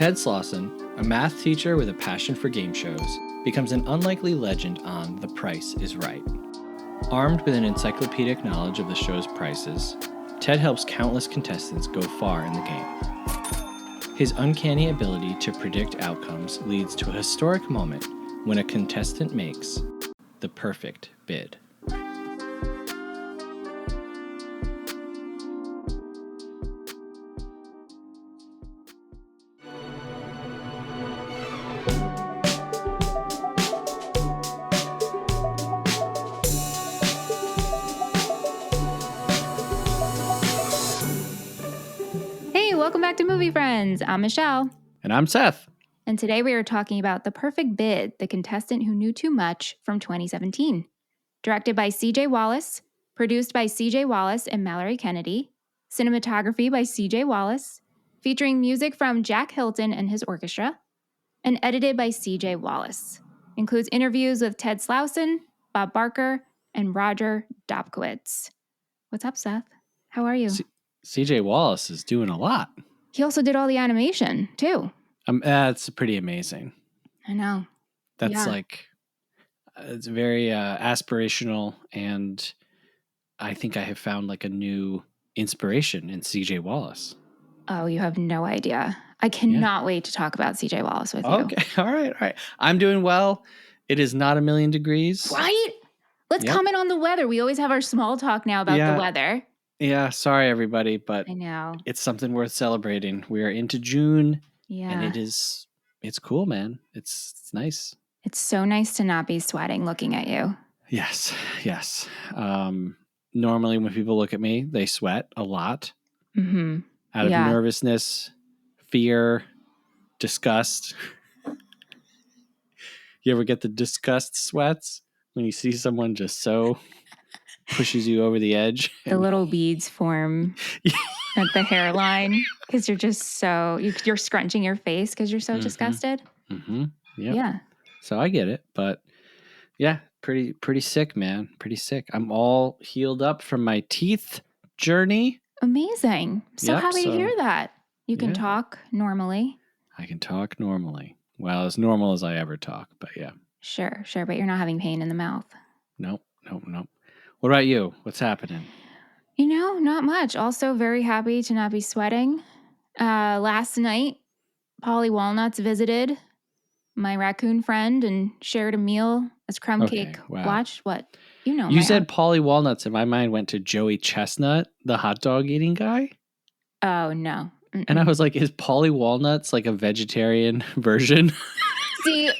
Ted Slauson, a math teacher with a passion for game shows, becomes an unlikely legend on The Price is Right. Armed with an encyclopedic knowledge of the show's prices, Ted helps countless contestants go far in the game. His uncanny ability to predict outcomes leads to a historic moment when a contestant makes the perfect bid. Welcome back to Movie Friends. I'm Michelle. And I'm Seth. And today we are talking about The Perfect Bid, The Contestant Who Knew Too Much from 2017. Directed by C.J. Wallace, produced by C.J. Wallace and Mallory Kennedy, cinematography by C.J. Wallace, featuring music from Jack Hilton and his orchestra, and edited by C.J. Wallace. Includes interviews with Ted Slauson, Bob Barker, and Roger Dobkowitz. What's up, Seth? How are you? C.J. Wallace is doing a lot. He also did all the animation, too. That's pretty amazing. I know. That's it's very aspirational, and I think I have found like a new inspiration in C.J. Wallace. Oh, you have no idea. I cannot wait to talk about C.J. Wallace with you. Okay, all right. I'm doing well. It is not 1,000,000 degrees. Right? Let's comment on the weather. We always have our small talk now about the weather. Yeah, sorry everybody, but I know. It's something worth celebrating. We are into June, and it's cool, man. It's nice. It's so nice to not be sweating looking at you. Yes. Normally when people look at me, they sweat a lot out of nervousness, fear, disgust. You ever get the disgust sweats when you see someone just so pushes you over the edge? The little beads form at the hairline because you're just so you're scrunching your face because you're so disgusted. Yep. Yeah. So I get it, but yeah, pretty sick, man. Pretty sick. I'm all healed up from my teeth journey. Amazing. So happy to hear that. You can talk normally. I can talk normally. Well, as normal as I ever talk, but yeah. Sure. But you're not having pain in the mouth. Nope. What about you? What's happening? Not much. Also very happy to not be sweating. Last night, Polly Walnuts visited my raccoon friend and shared a meal as Crumb Cake watched. What? You said Polly Walnuts and my mind went to Joey Chestnut, the hot dog eating guy. Oh, no. Mm-mm. And I was like, is Polly Walnuts like a vegetarian version? See,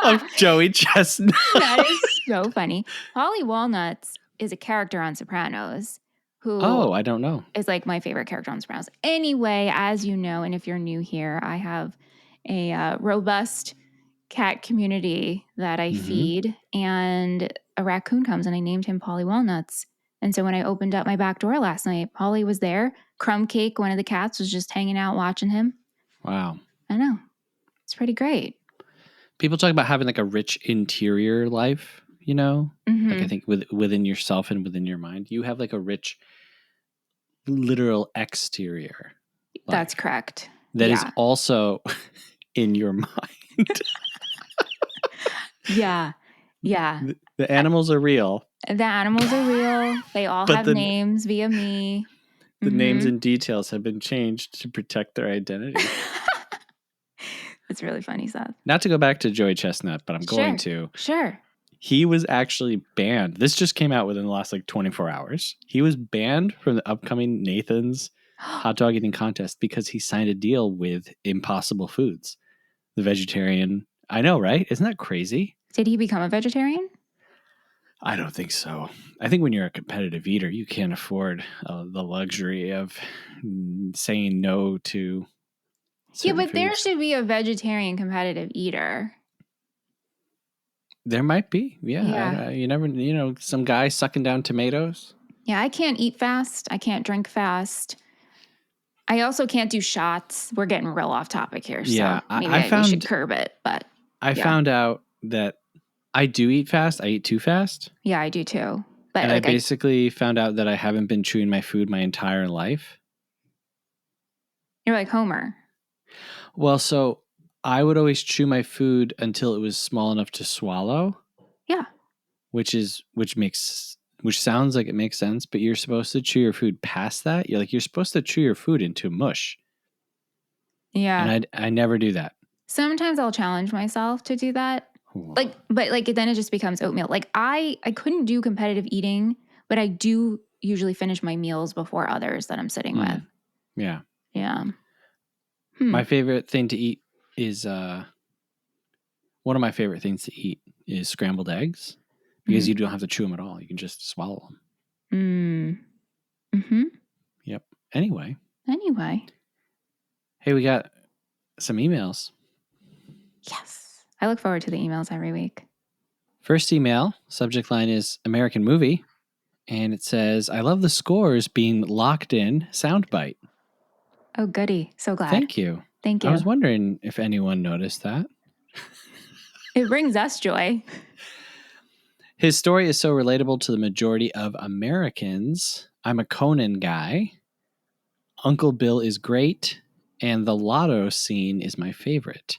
of Joey Chestnut. That is so funny. Polly Walnuts is a character on Sopranos who I don't know. Is like my favorite character on Sopranos. Anyway, as you know, and if you're new here, I have a robust cat community that I feed, and a raccoon comes and I named him Polly Walnuts. And so when I opened up my back door last night, Polly was there. Crumb Cake, one of the cats, was just hanging out watching him. Wow. I know. It's pretty great. People talk about having like a rich interior life, Like I think within yourself and within your mind, you have like a rich literal exterior life. That's correct. That is also in your mind. Yeah. The animals are real. The animals are real. They all have names via me. The names and details have been changed to protect their identity. It's really funny, Seth. Not to go back to Joey Chestnut, but I'm going to. Sure. He was actually banned. This just came out within the last 24 hours. He was banned from the upcoming Nathan's hot dog eating contest because he signed a deal with Impossible Foods, the vegetarian. I know, right? Isn't that crazy? Did he become a vegetarian? I don't think so. I think when you're a competitive eater, you can't afford the luxury of saying no to certain but foods. There should be a vegetarian competitive eater. There might be. Yeah. You never, some guy sucking down tomatoes. Yeah, I can't eat fast. I can't drink fast. I also can't do shots. We're getting real off topic here. So maybe we should curb it. But I found out that I do eat fast. I eat too fast. Yeah, I do too. But and I basically found out that I haven't been chewing my food my entire life. You're like Homer. Well, so I would always chew my food until it was small enough to swallow. Yeah. Which sounds like it makes sense, but you're supposed to chew your food past that. You're supposed to chew your food into mush. Yeah. And I never do that. Sometimes I'll challenge myself to do that. But then it just becomes oatmeal. Like I couldn't do competitive eating, but I do usually finish my meals before others that I'm sitting with. Yeah. Yeah. My favorite thing to eat is one of my favorite things to eat is scrambled eggs because you don't have to chew them at all. You can just swallow them. Yep. Anyway. Hey, we got some emails. Yes. I look forward to the emails every week. First email, subject line is American movie. And it says, I love the scores being locked in soundbite. Oh, goody. So glad. Thank you. Thank you. I was wondering if anyone noticed that. It brings us joy. His story is so relatable to the majority of Americans. I'm a Conan guy. Uncle Bill is great. And the lotto scene is my favorite.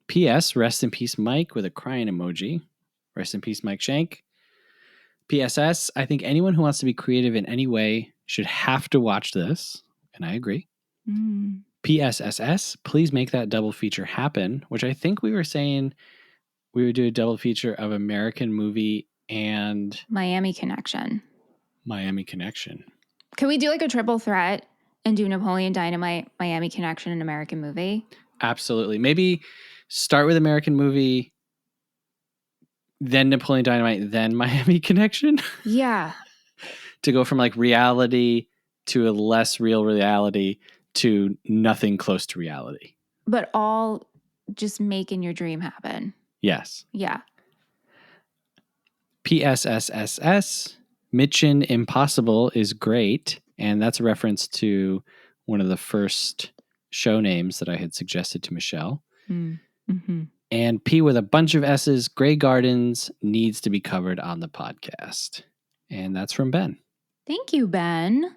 P.S. Rest in peace, Mike, with a crying emoji. Rest in peace, Mike Shank. P.S.S. I think anyone who wants to be creative in any way should have to watch this. And I agree. P.S.S.S. Please make that double feature happen, which I think we were saying we would do a double feature of American movie and Miami Connection. Can we do like a triple threat and do Napoleon Dynamite, Miami Connection, and American movie? Absolutely. Maybe start with American movie, then Napoleon Dynamite, then Miami Connection. Yeah. To go from like reality to a less real reality to nothing close to reality. But all just making your dream happen. Yes. Yeah. PSSSS, Mission Impossible is great. And that's a reference to one of the first show names that I had suggested to Michelle. And P with a bunch of S's, Grey Gardens needs to be covered on the podcast. And that's from Ben. Thank you, Ben.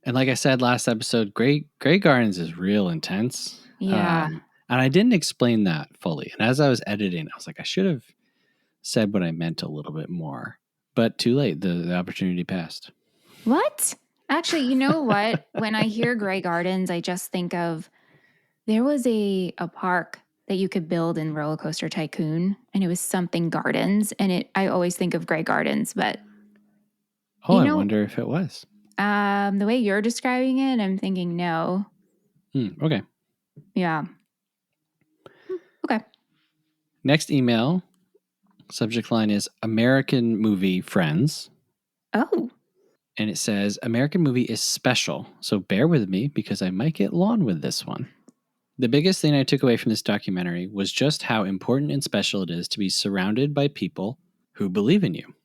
And like I said last episode, Grey Gardens is real intense. Yeah. And I didn't explain that fully. And as I was editing, I was like, I should have said what I meant a little bit more. But too late. The opportunity passed. What? Actually, you know what? When I hear Grey Gardens, I just think of there was a park that you could build in Roller Coaster Tycoon, and it was something Gardens, and I always think of Grey Gardens, but I wonder if it was. The way you're describing it, I'm thinking no. Okay. Yeah. Okay. Next email, subject line is American movie friends. Oh. And it says, American movie is special, so bear with me because I might get long with this one. The biggest thing I took away from this documentary was just how important and special it is to be surrounded by people who believe in you.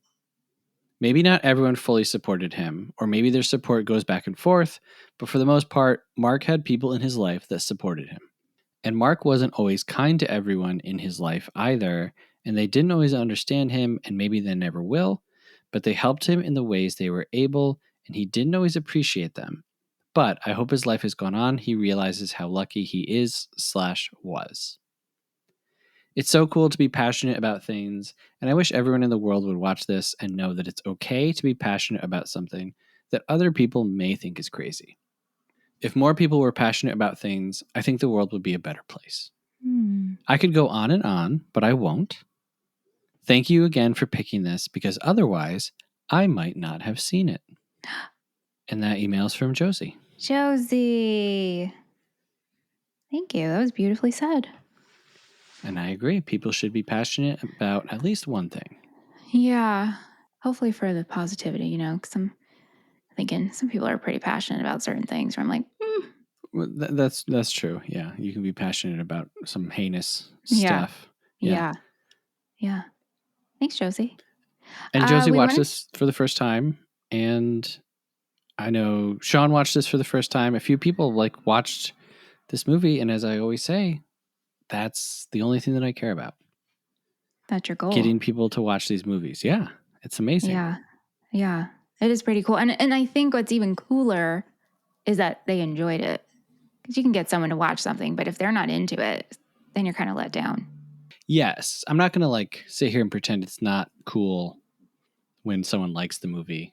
Maybe not everyone fully supported him, or maybe their support goes back and forth, but for the most part, Mark had people in his life that supported him. And Mark wasn't always kind to everyone in his life either, and they didn't always understand him, and maybe they never will, but they helped him in the ways they were able, and he didn't always appreciate them. But I hope as life has gone on, he realizes how lucky he is/was. It's so cool to be passionate about things, and I wish everyone in the world would watch this and know that it's okay to be passionate about something that other people may think is crazy. If more people were passionate about things, I think the world would be a better place. I could go on and on, but I won't. Thank you again for picking this, because otherwise, I might not have seen it. And that email's from Josie. Josie. Thank you. That was beautifully said. And I agree. People should be passionate about at least one thing. Yeah. Hopefully for the positivity, because I'm thinking some people are pretty passionate about certain things where I'm like, Well, that's true. Yeah. You can be passionate about some heinous stuff. Yeah. Thanks, Josie. And Josie watched this for the first time. And I know Sean watched this for the first time. A few people watched this movie. And as I always say, that's the only thing that I care about. That's your goal. Getting people to watch these movies. Yeah. It's amazing. Yeah. It is pretty cool. And I think what's even cooler is that they enjoyed it. Because you can get someone to watch something, but if they're not into it, then you're kind of let down. Yes. I'm not going to like sit here and pretend it's not cool when someone likes the movie,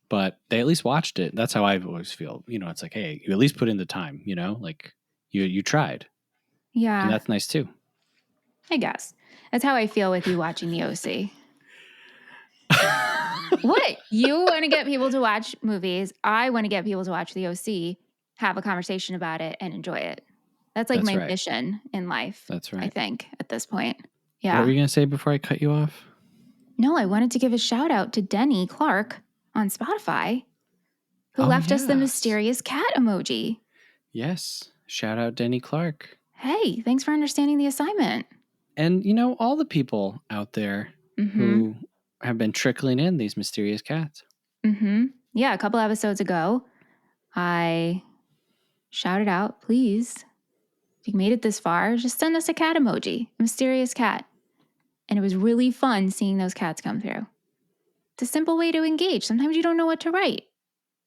but they at least watched it. That's how I always feel. You know, it's like, hey, you at least put in the time, you know, like you tried. Yeah. And that's nice too. I guess. That's how I feel with you watching the OC. What? You want to get people to watch movies. I want to get people to watch the OC, have a conversation about it, and enjoy it. That's like my mission in life. That's right. I think at this point. Yeah. What were you going to say before I cut you off? No, I wanted to give a shout out to Denny Clark on Spotify, who left us the mysterious cat emoji. Yes. Shout out Denny Clark. Hey, thanks for understanding the assignment. And, you know, all the people out there who have been trickling in these mysterious cats. Yeah, a couple episodes ago, I shouted out, please, if you made it this far, just send us a cat emoji, a mysterious cat. And it was really fun seeing those cats come through. It's a simple way to engage. Sometimes you don't know what to write.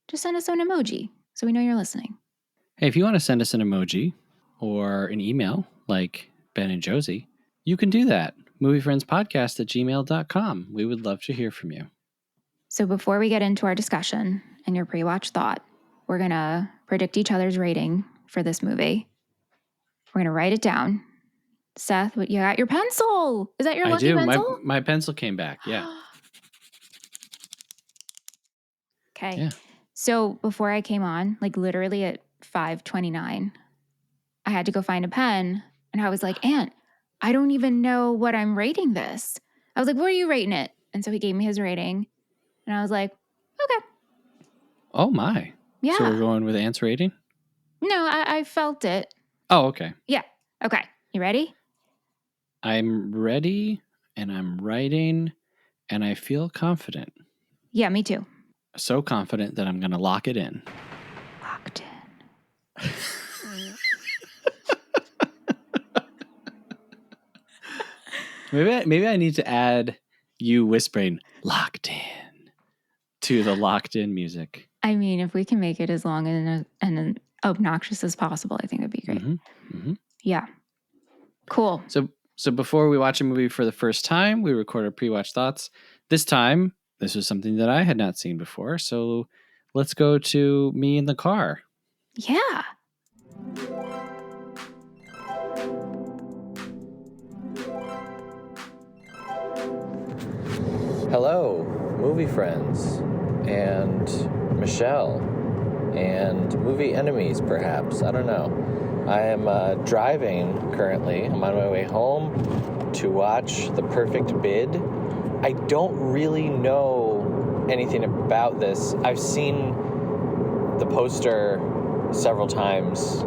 Just send us an emoji so we know you're listening. Hey, if you want to send us an emoji or an email like Ben and Josie, you can do that. moviefriendspodcast@gmail.com. We would love to hear from you. So before we get into our discussion and your pre-watch thought, we're going to predict each other's rating for this movie. We're going to write it down. Seth, you got your pencil. Is that your lucky pencil? My pencil came back, yeah. Okay. Yeah. So before I came on, like literally at 5:29, I had to go find a pen. And I was like, Aunt, I don't even know what I'm rating this. I was like, what are you rating it? And so he gave me his rating. And I was like, okay. Oh, my. Yeah. So we're going with Ant's rating? No, I felt it. Oh, okay. Yeah. Okay. You ready? I'm ready, and I'm writing, and I feel confident. Yeah, me too. So confident that I'm going to lock it in. Locked in. Maybe I need to add you whispering "locked in" to the locked in music. I mean, if we can make it as long and obnoxious as possible, I think that'd be great. Yeah. Cool. So before we watch a movie for the first time, we record our pre-watch thoughts. This time, this was something that I had not seen before. So let's go to me in the car. Yeah. Hello, movie friends, and Michelle, and movie enemies, perhaps. I don't know. I am driving currently. I'm on my way home to watch The Perfect Bid. I don't really know anything about this. I've seen the poster several times,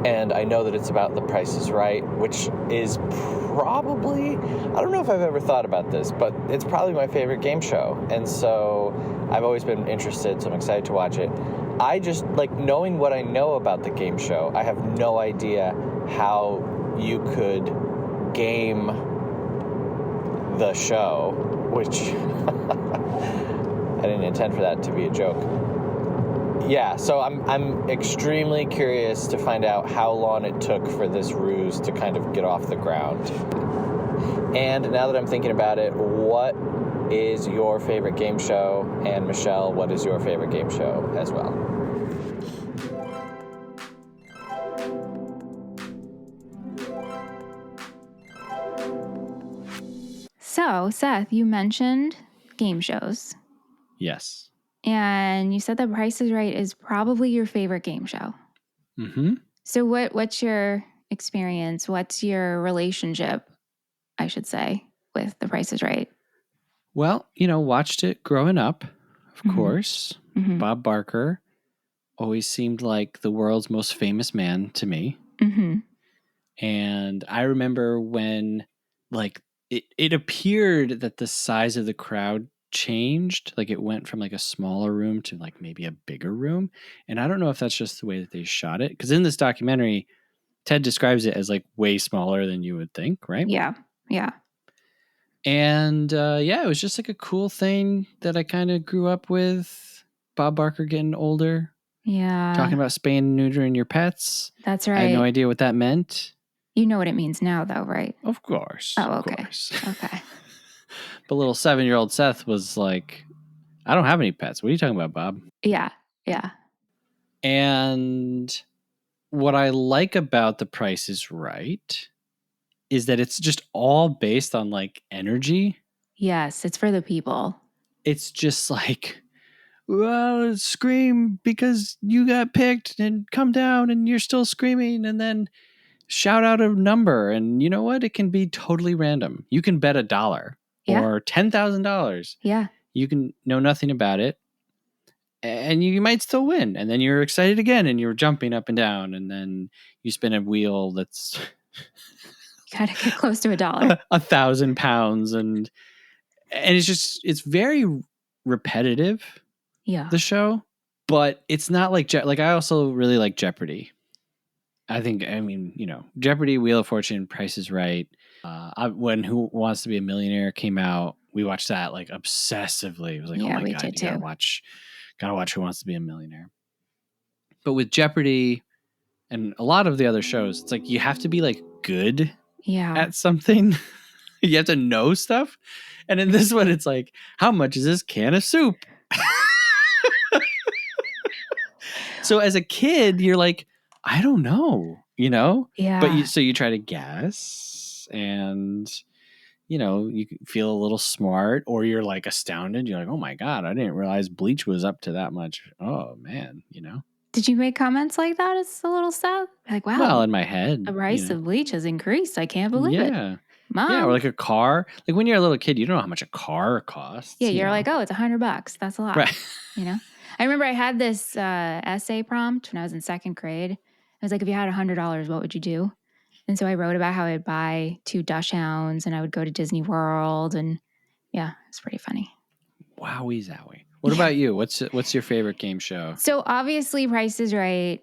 and I know that it's about The Price is Right, which is probably, I don't know if I've ever thought about this, but it's probably my favorite game show. And so I've always been interested, so I'm excited to watch it. I just, like, knowing what I know about the game show, I have no idea how you could game the show, which I didn't intend for that to be a joke. Yeah, so I'm extremely curious to find out how long it took for this ruse to kind of get off the ground. And now that I'm thinking about it, what is your favorite game show? And Michelle, what is your favorite game show as well? So, Seth, you mentioned game shows. Yes. And you said The Price is Right is probably your favorite game show. Mm-hmm. So what's your experience? What's your relationship, I should say, with The Price is Right? Well, watched it growing up, of course. Mm-hmm. Bob Barker always seemed like the world's most famous man to me. Mm-hmm. And I remember when, like, it appeared that the size of the crowd changed. Like, it went from, like, a smaller room to, like, maybe a bigger room. And I don't know if that's just the way that they shot it. Because in this documentary, Ted describes it as, like, way smaller than you would think, right? Yeah, yeah. And, it was just, like, a cool thing that I kind of grew up with. Bob Barker getting older. Yeah. Talking about spaying and neutering your pets. That's right. I had no idea what that meant. You know what it means now, though, right? Of course. Oh, Of okay. course. Okay. But little 7-year-old Seth was like, I don't have any pets. What are you talking about, Bob? Yeah. Yeah. And what I like about The Price is Right is that it's just all based on like energy. Yes. It's for the people. It's just like, well, scream because you got picked and come down and you're still screaming and then shout out a number. And you know what? It can be totally random. You can bet $1 Yeah. or $10,000. Yeah. You can know nothing about it. And you might still win. And then you're excited again and you're jumping up and down. And then you spin a wheel that's You gotta get close to $1. 1,000 pounds. And it's very repetitive, Yeah. the show. But it's not like, I also really like Jeopardy. Jeopardy, Wheel of Fortune, Price is Right. When Who Wants to Be a Millionaire came out, we watched that like obsessively. It was like, Yeah, oh my we God, did you too. gotta watch Who Wants to Be a Millionaire. But with Jeopardy and a lot of the other shows, it's like you have to be like good Yeah. at something. You have to know stuff. And in this one, it's like, how much is this can of soup? So as a kid, you're like, I don't know, Yeah. But so you try to guess, and you feel a little smart, or you're like astounded. You're like, oh my God, I didn't realize bleach was up to that much. Oh man, Did you make comments like that as a little Seth? Like, wow, Well, in my head, the price of bleach has increased. I can't believe it. yeah. Mom. Yeah, or like a car. Like when you're a little kid, you don't know how much a car costs. Yeah, you're like, oh, it's $100. That's a lot. Right. I remember I had this essay prompt when I was in second grade. I was like, if you had $100, what would you do? And so I wrote about how I'd buy 2 Dachshunds and I would go to Disney World. And yeah, it's pretty funny. Wowie zowie. What about you? What's your favorite game show? So obviously Price is Right.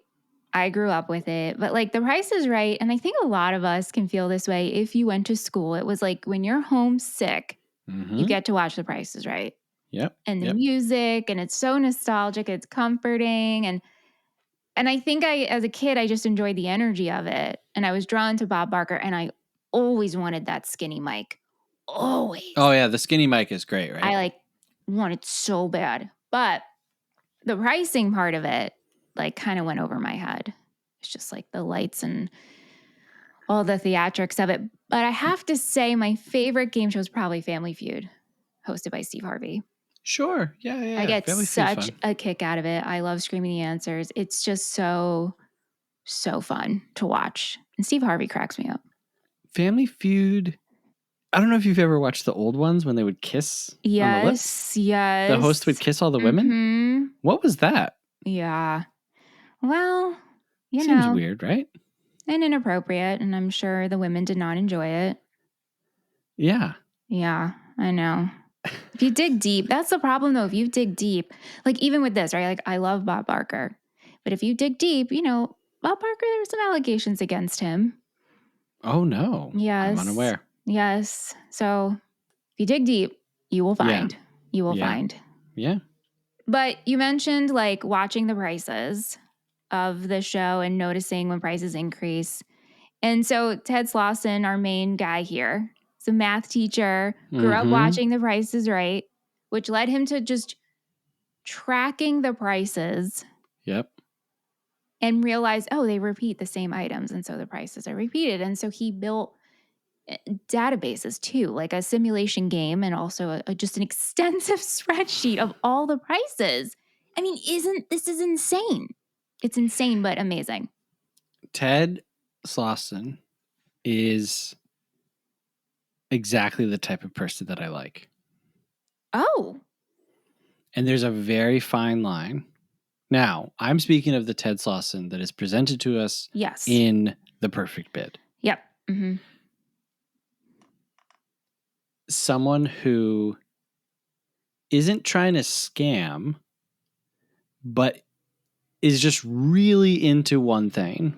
I grew up with it, but like The Price is Right. And I think a lot of us can feel this way if you went to school. It was like when you're homesick, you get to watch The Price is Right. Yep. And the music, and it's so nostalgic, it's comforting. And I think as a kid, I just enjoyed the energy of it. And I was drawn to Bob Barker, and I always wanted that skinny mic. Always. Oh yeah, the skinny mic is great, right? I wanted so bad. But the pricing part of it, kind of went over my head. It's just like the lights and all the theatrics of it. But I have to say, my favorite game show is probably Family Feud, hosted by Steve Harvey. Sure. Yeah. I get Family such a kick out of it. I love screaming the answers. It's just so fun to watch. And Steve Harvey cracks me up. Family Feud. I don't know if you've ever watched the old ones when they would kiss on the lips. Yes. The host would kiss all the women. Mm-hmm. What was that? Yeah. Well, Seems weird, right? And inappropriate. And I'm sure the women did not enjoy it. Yeah. Yeah, I know. If you dig deep, that's the problem though. If you dig deep, like even with this, right? Like I love Bob Barker, but if you dig deep, Bob Barker, there were some allegations against him. Oh no. Yes. I'm unaware. Yes. So if you dig deep, you will find. Yeah. You will find. Yeah. But you mentioned like watching the prices of the show and noticing when prices increase. And so Ted Slauson, our main guy here, is a math teacher, grew up watching The Price is Right, which led him to just tracking the prices. Yep. And realized, oh, they repeat the same items. And so the prices are repeated. And so he built databases too, like a simulation game and also just an extensive spreadsheet of all the prices. I mean, this is insane. It's insane, but amazing. Ted Slauson is exactly the type of person that I like. Oh. And there's a very fine line. Now, I'm speaking of the Ted Slauson that is presented to us in The Perfect Bid. Yep. Mm-hmm. Someone who isn't trying to scam, but is just really into one thing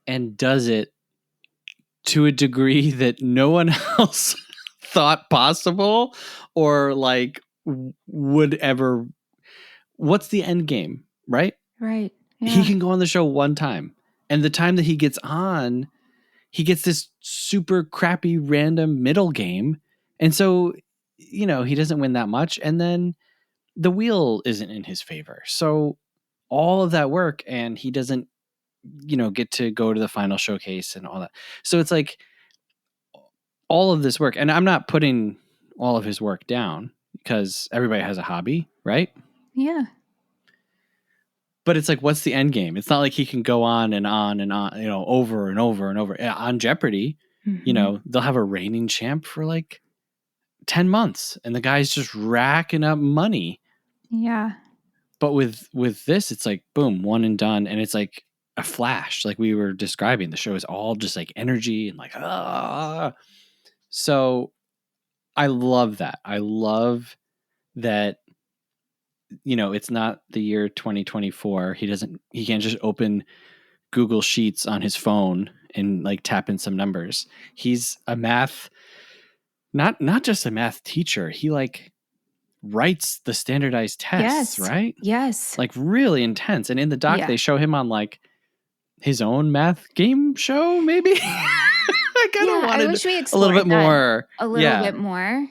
and does it to a degree that no one else thought possible or like would ever what's the end game, right? Right. Yeah. He can go on the show one time. And the time that he gets on, he gets this super crappy random middle game. And so, he doesn't win that much. And then the wheel isn't in his favor. So all of that work, and he doesn't, get to go to the final showcase and all that. So it's like all of this work, and I'm not putting all of his work down because everybody has a hobby, right? Yeah. But it's like, what's the end game? It's not like he can go on and on and on, over and over and over. On Jeopardy, they'll have a reigning champ for like 10 months and the guy's just racking up money. Yeah. But with this, it's like, boom, one and done. And it's like a flash, like we were describing. The show is all just like energy and like, So I love that. I love that, it's not the year 2024. He can't just open Google Sheets on his phone and like tap in some numbers. He's a math, not just a math teacher. He like writes the standardized tests, right? Yes. Like really intense. And in the doc, they show him on like his own math game show, maybe. I kind of wanted I wish we a little bit more. A little bit more.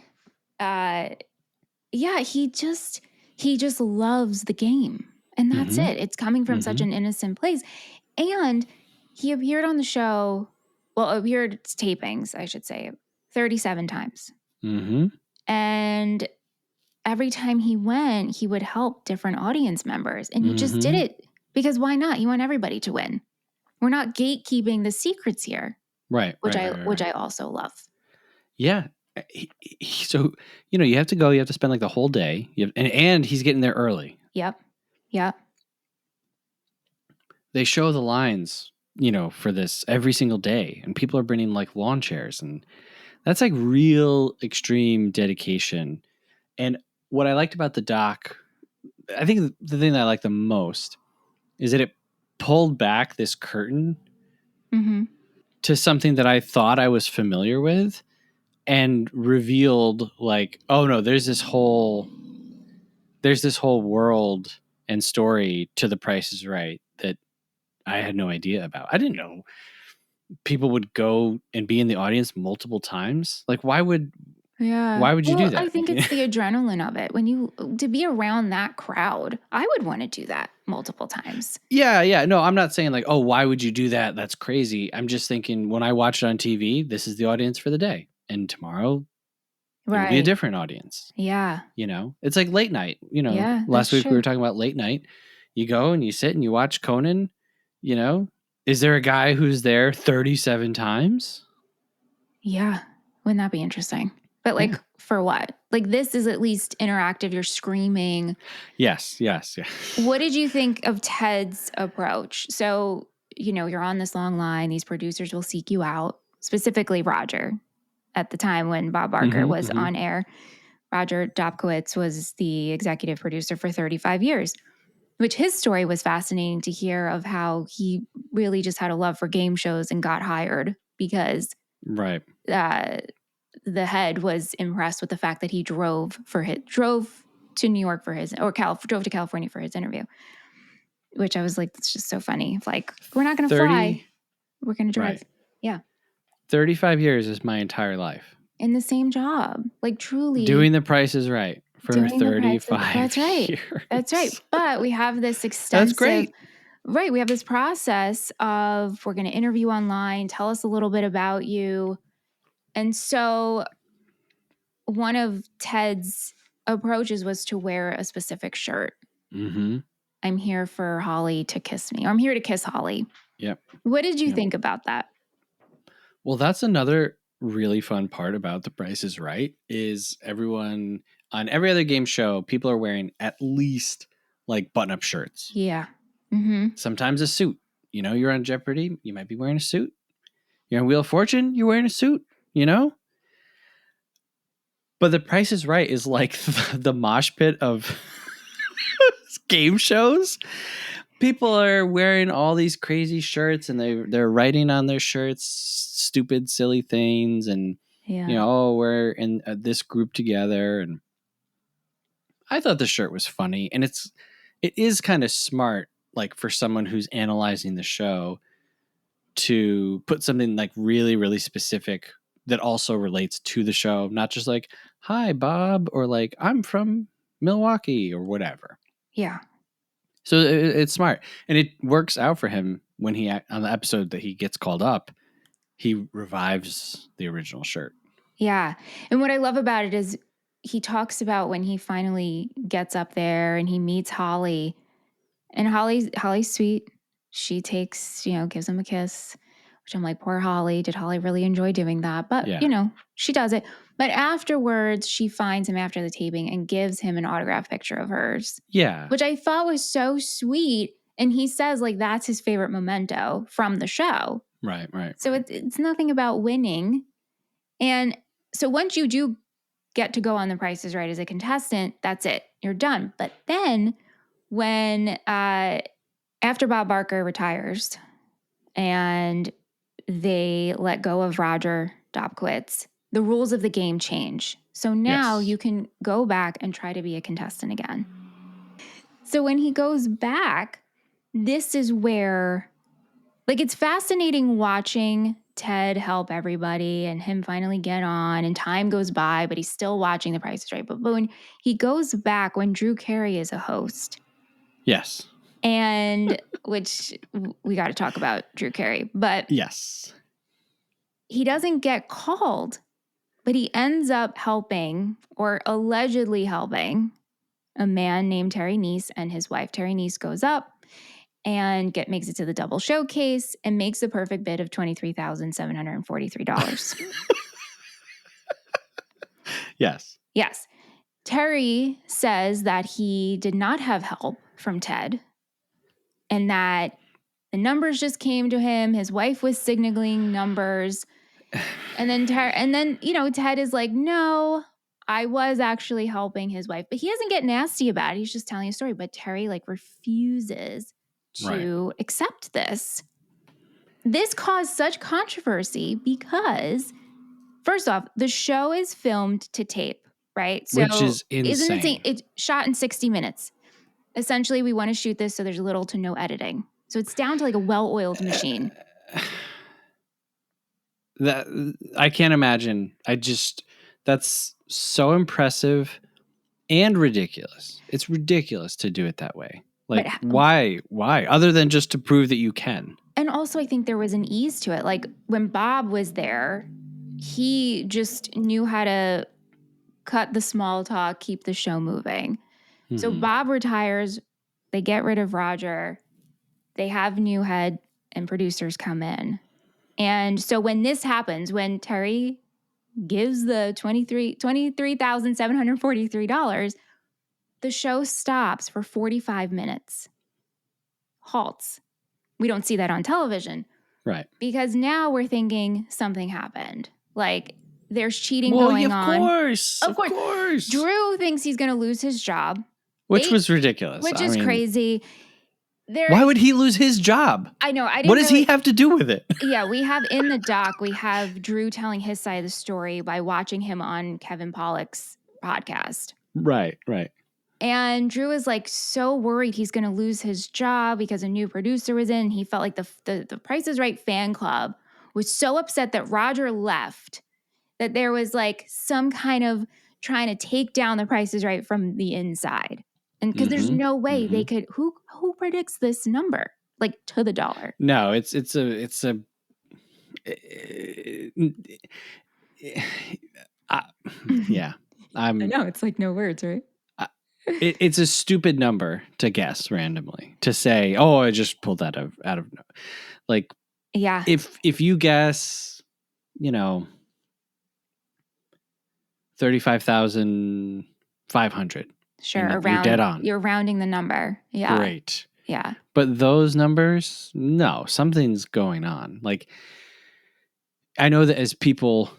He just loves the game. And that's it. It's coming from such an innocent place. And he appeared on the show, appeared tapings, I should say, 37 times. And every time he went, he would help different audience members. And he just did it because why not? You want everybody to win. We're not gatekeeping the secrets here. Right. Which I also love. Yeah. So, you have to go, you have to spend like the whole day. And he's getting there early. Yep. They show the lines, for this every single day. And people are bringing like lawn chairs. And that's like real extreme dedication. And what I liked about the doc, I think the thing that I like the most is that it pulled back this curtain to something that I thought I was familiar with and revealed like, oh no, there's this whole world and story to The Price is Right that I had no idea about. I didn't know people would go and be in the audience multiple times. Like, why would you do that? I think it's the adrenaline of it. To be around that crowd, I would want to do that multiple times. Yeah. No, I'm not saying like, oh, why would you do that? That's crazy. I'm just thinking when I watch it on TV, this is the audience for the day. And tomorrow it'll be a different audience. Yeah. It's like late night. Last week we were talking about late night. You go and you sit and you watch Conan, Is there a guy who's there 37 times? Yeah. Wouldn't that be interesting? But for what? Like this is at least interactive. You're screaming. Yes. What did you think of Ted's approach? So, you're on this long line. These producers will seek you out, specifically Roger. At the time when Bob Barker was on air, Roger Dobkowitz was the executive producer for 35 years, which his story was fascinating to hear of how he really just had a love for game shows and got hired because the head was impressed with the fact that he drove to New York for his, or drove to California for his interview, which I was like, it's just so funny. Like, we're not going to fly. We're going to drive. Right. Yeah. 35 years is my entire life. In the same job. Like truly. Doing The Price is Right for 35 That's right. years. That's right. But we have this extensive. That's great. Right. We have this process of we're going to interview online. Tell us a little bit about you. And so one of Ted's approaches was to wear a specific shirt. I'm here for Holly to kiss me. Or I'm here to kiss Holly. Yep. What did you think about that? Well, that's another really fun part about The Price is Right is everyone on every other game show, people are wearing at least like button-up shirts. Yeah. Sometimes a suit. You're on Jeopardy, you might be wearing a suit. You're on Wheel of Fortune, you're wearing a suit, But The Price is Right is like the mosh pit of game shows. People are wearing all these crazy shirts and they're writing on their shirts stupid, silly things. And, we're in this group together. And I thought the shirt was funny. And it's it is kind of smart, like for someone who's analyzing the show, to put something like really, really specific that also relates to the show, not just like, hi, Bob, or like, I'm from Milwaukee or whatever. Yeah. So it's smart. And it works out for him when on the episode that he gets called up, he revives the original shirt. Yeah. And what I love about it is he talks about when he finally gets up there and he meets Holly. And Holly's sweet. She takes, gives him a kiss, which I'm like, poor Holly. Did Holly really enjoy doing that? But, Yeah. She does it. But afterwards, she finds him after the taping and gives him an autographed picture of hers. Yeah. Which I thought was so sweet. And he says, like, that's his favorite memento from the show. Right. So it's nothing about winning. And so once you do get to go on The Price is Right as a contestant, that's it. You're done. But then when after Bob Barker retires and they let go of Roger Dobkowitz, the rules of the game change. So now you can go back and try to be a contestant again. So when he goes back, this is where, like, it's fascinating watching Ted help everybody and him finally get on, and time goes by, but he's still watching The Price is Right. But when he goes back, when Drew Carey is a host. Yes. And which we got to talk about Drew Carey, but yes, he doesn't get called, but he ends up helping or allegedly helping a man named Terry Neese, and his wife Terry Neese goes up and makes it to the double showcase and makes the perfect bid of $23,743. Yes. Yes. Terry says that he did not have help from Ted and that the numbers just came to him. His wife was signaling numbers. And then Ted is like, no, I was actually helping his wife. But he doesn't get nasty about it. He's just telling a story. But Terry refuses to accept this. This caused such controversy because, first off, the show is filmed to tape, right? So which is insane. Isn't insane? It's shot in 60 minutes. Essentially, we want to shoot this so there's little to no editing. So it's down to a well-oiled machine. That I can't imagine. That's so impressive and ridiculous. It's ridiculous to do it that way. Like, why? Other than just to prove that you can. And also, I think there was an ease to it. Like, when Bob was there, he just knew how to cut the small talk, keep the show moving. Mm-hmm. So Bob retires. They get rid of Roger. They have new head and producers come in. And so when this happens, when Terry gives the $23,743, the show stops for 45 minutes. Halts. We don't see that on television. Right. Because now we're thinking something happened. Like, there's cheating going on. Of course. Drew thinks he's going to lose his job. Which was ridiculous. Which is crazy. Why would he lose his job? I know. What does he have to do with it? Yeah, we have in the doc, we have Drew telling his side of the story by watching him on Kevin Pollak's podcast. Right. And Drew is so worried he's going to lose his job because a new producer was in. He felt like the Price is Right fan club was so upset that Roger left that there was some kind of trying to take down the Price is Right from the inside. And because there's no way they could, who predicts this number to the dollar? No, it's yeah. I know, it's no words, right? It's a stupid number to guess randomly, to say, oh, I just pulled that out of yeah. If you guess, 35,500. Sure, you're dead on. You're rounding the number. Yeah. Great. Yeah. But those numbers, no, something's going on. I know that as people,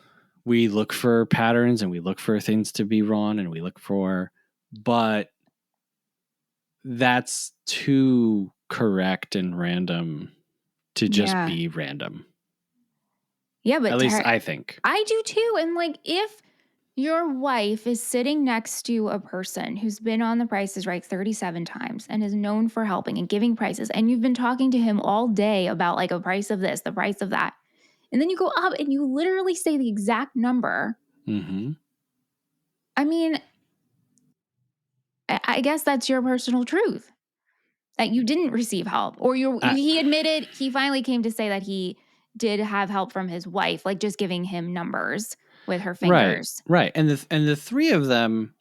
we look for patterns and we look for things to be wrong and but that's too correct and random to just be random. Yeah, but at least I think. I do too. And if Your wife is sitting next to a person who's been on The Price is Right 37 times and is known for helping and giving prices. And you've been talking to him all day about like a price of this, the price of that. And then you go up and you literally say the exact number. Mm-hmm. I mean, I guess that's your personal truth that you didn't receive help. Or he admitted, he finally came to say that he did have help from his wife, like just giving him numbers with her fingers. Right. And the three of them,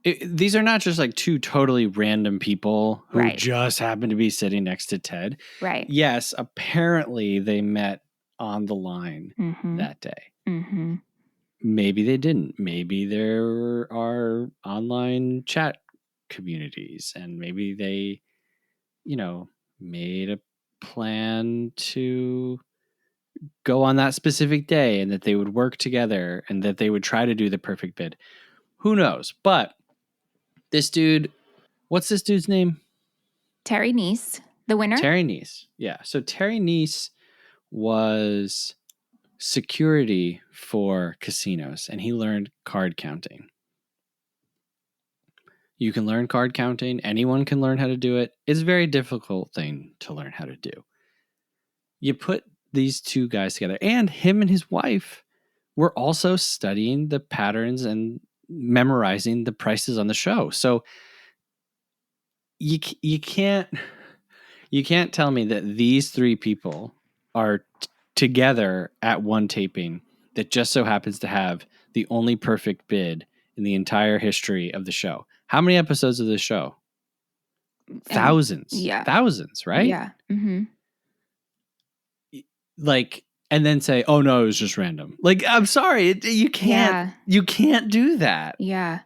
these are not just like two totally random people who Right. just happen to be sitting next to Ted. Right. Yes, apparently they met on the line that day. Mm-hmm. Maybe they didn't. Maybe there are online chat communities and maybe they, made a plan to go on that specific day and that they would work together and that they would try to do the perfect bid. Who knows? But this dude, what's this dude's name? Terry Neese, the winner. Terry Neese. Yeah. So Terry Neese was security for casinos and he learned card counting. You can learn card counting. Anyone can learn how to do it. It's a very difficult thing to learn how to do. You put these two guys together, and him and his wife were also studying the patterns and memorizing the prices on the show. So you can't tell me that these three people are together at one taping that just so happens to have the only perfect bid in the entire history of the show. How many episodes of this show? Thousands. Yeah. Thousands, right? Yeah. Mm-hmm. Like, and then say, oh no, it was just random. Like, I'm sorry. You can't do that. Yeah.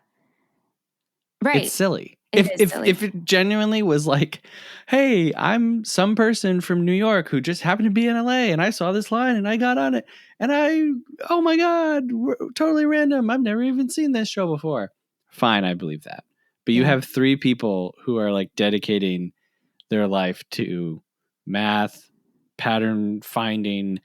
Right. It's silly. Is silly. If it genuinely was like, hey, I'm some person from New York who just happened to be in LA and I saw this line and I got on it and oh my God, we're totally random. I've never even seen this show before. Fine, I believe that. But you have three people who are like dedicating their life to math, pattern finding,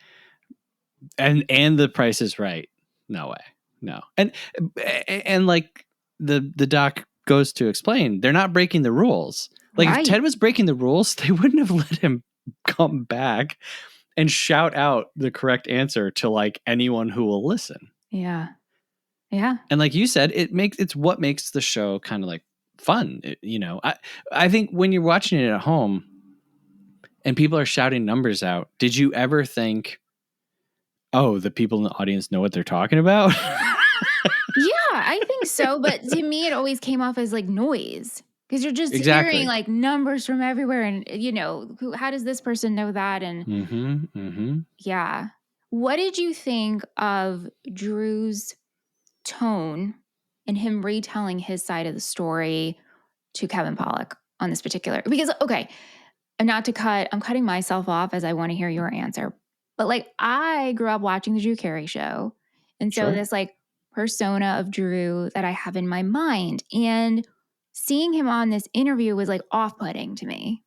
and the Price is Right. No way. No. And like the doc goes to explain, they're not breaking the rules. Like if Ted was breaking the rules, they wouldn't have let him come back and shout out the correct answer to like anyone who will listen. Yeah. Yeah. And like you said, it's what makes the show kind of like fun. I think when you're watching it at home and people are shouting numbers out, did you ever think, oh, the people in the audience know what they're talking about? Yeah, I think so. But to me, it always came off as like noise because you're just hearing like numbers from everywhere. And, how does this person know that? And yeah. What did you think of Drew's tone and him retelling his side of the story to Kevin Pollak on this particular? Because, okay, and I'm cutting myself off as I want to hear your answer. But like I grew up watching the Drew Carey show. And so this like persona of Drew that I have in my mind. And seeing him on this interview was like off-putting to me.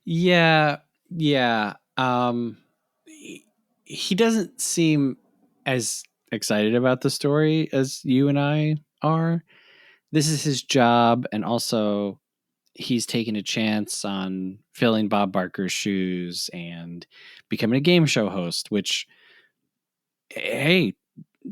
Yeah. Yeah. He doesn't seem as excited about the story as you and I are. This is his job, and also he's taking a chance on filling Bob Barker's shoes and becoming a game show host, which, hey,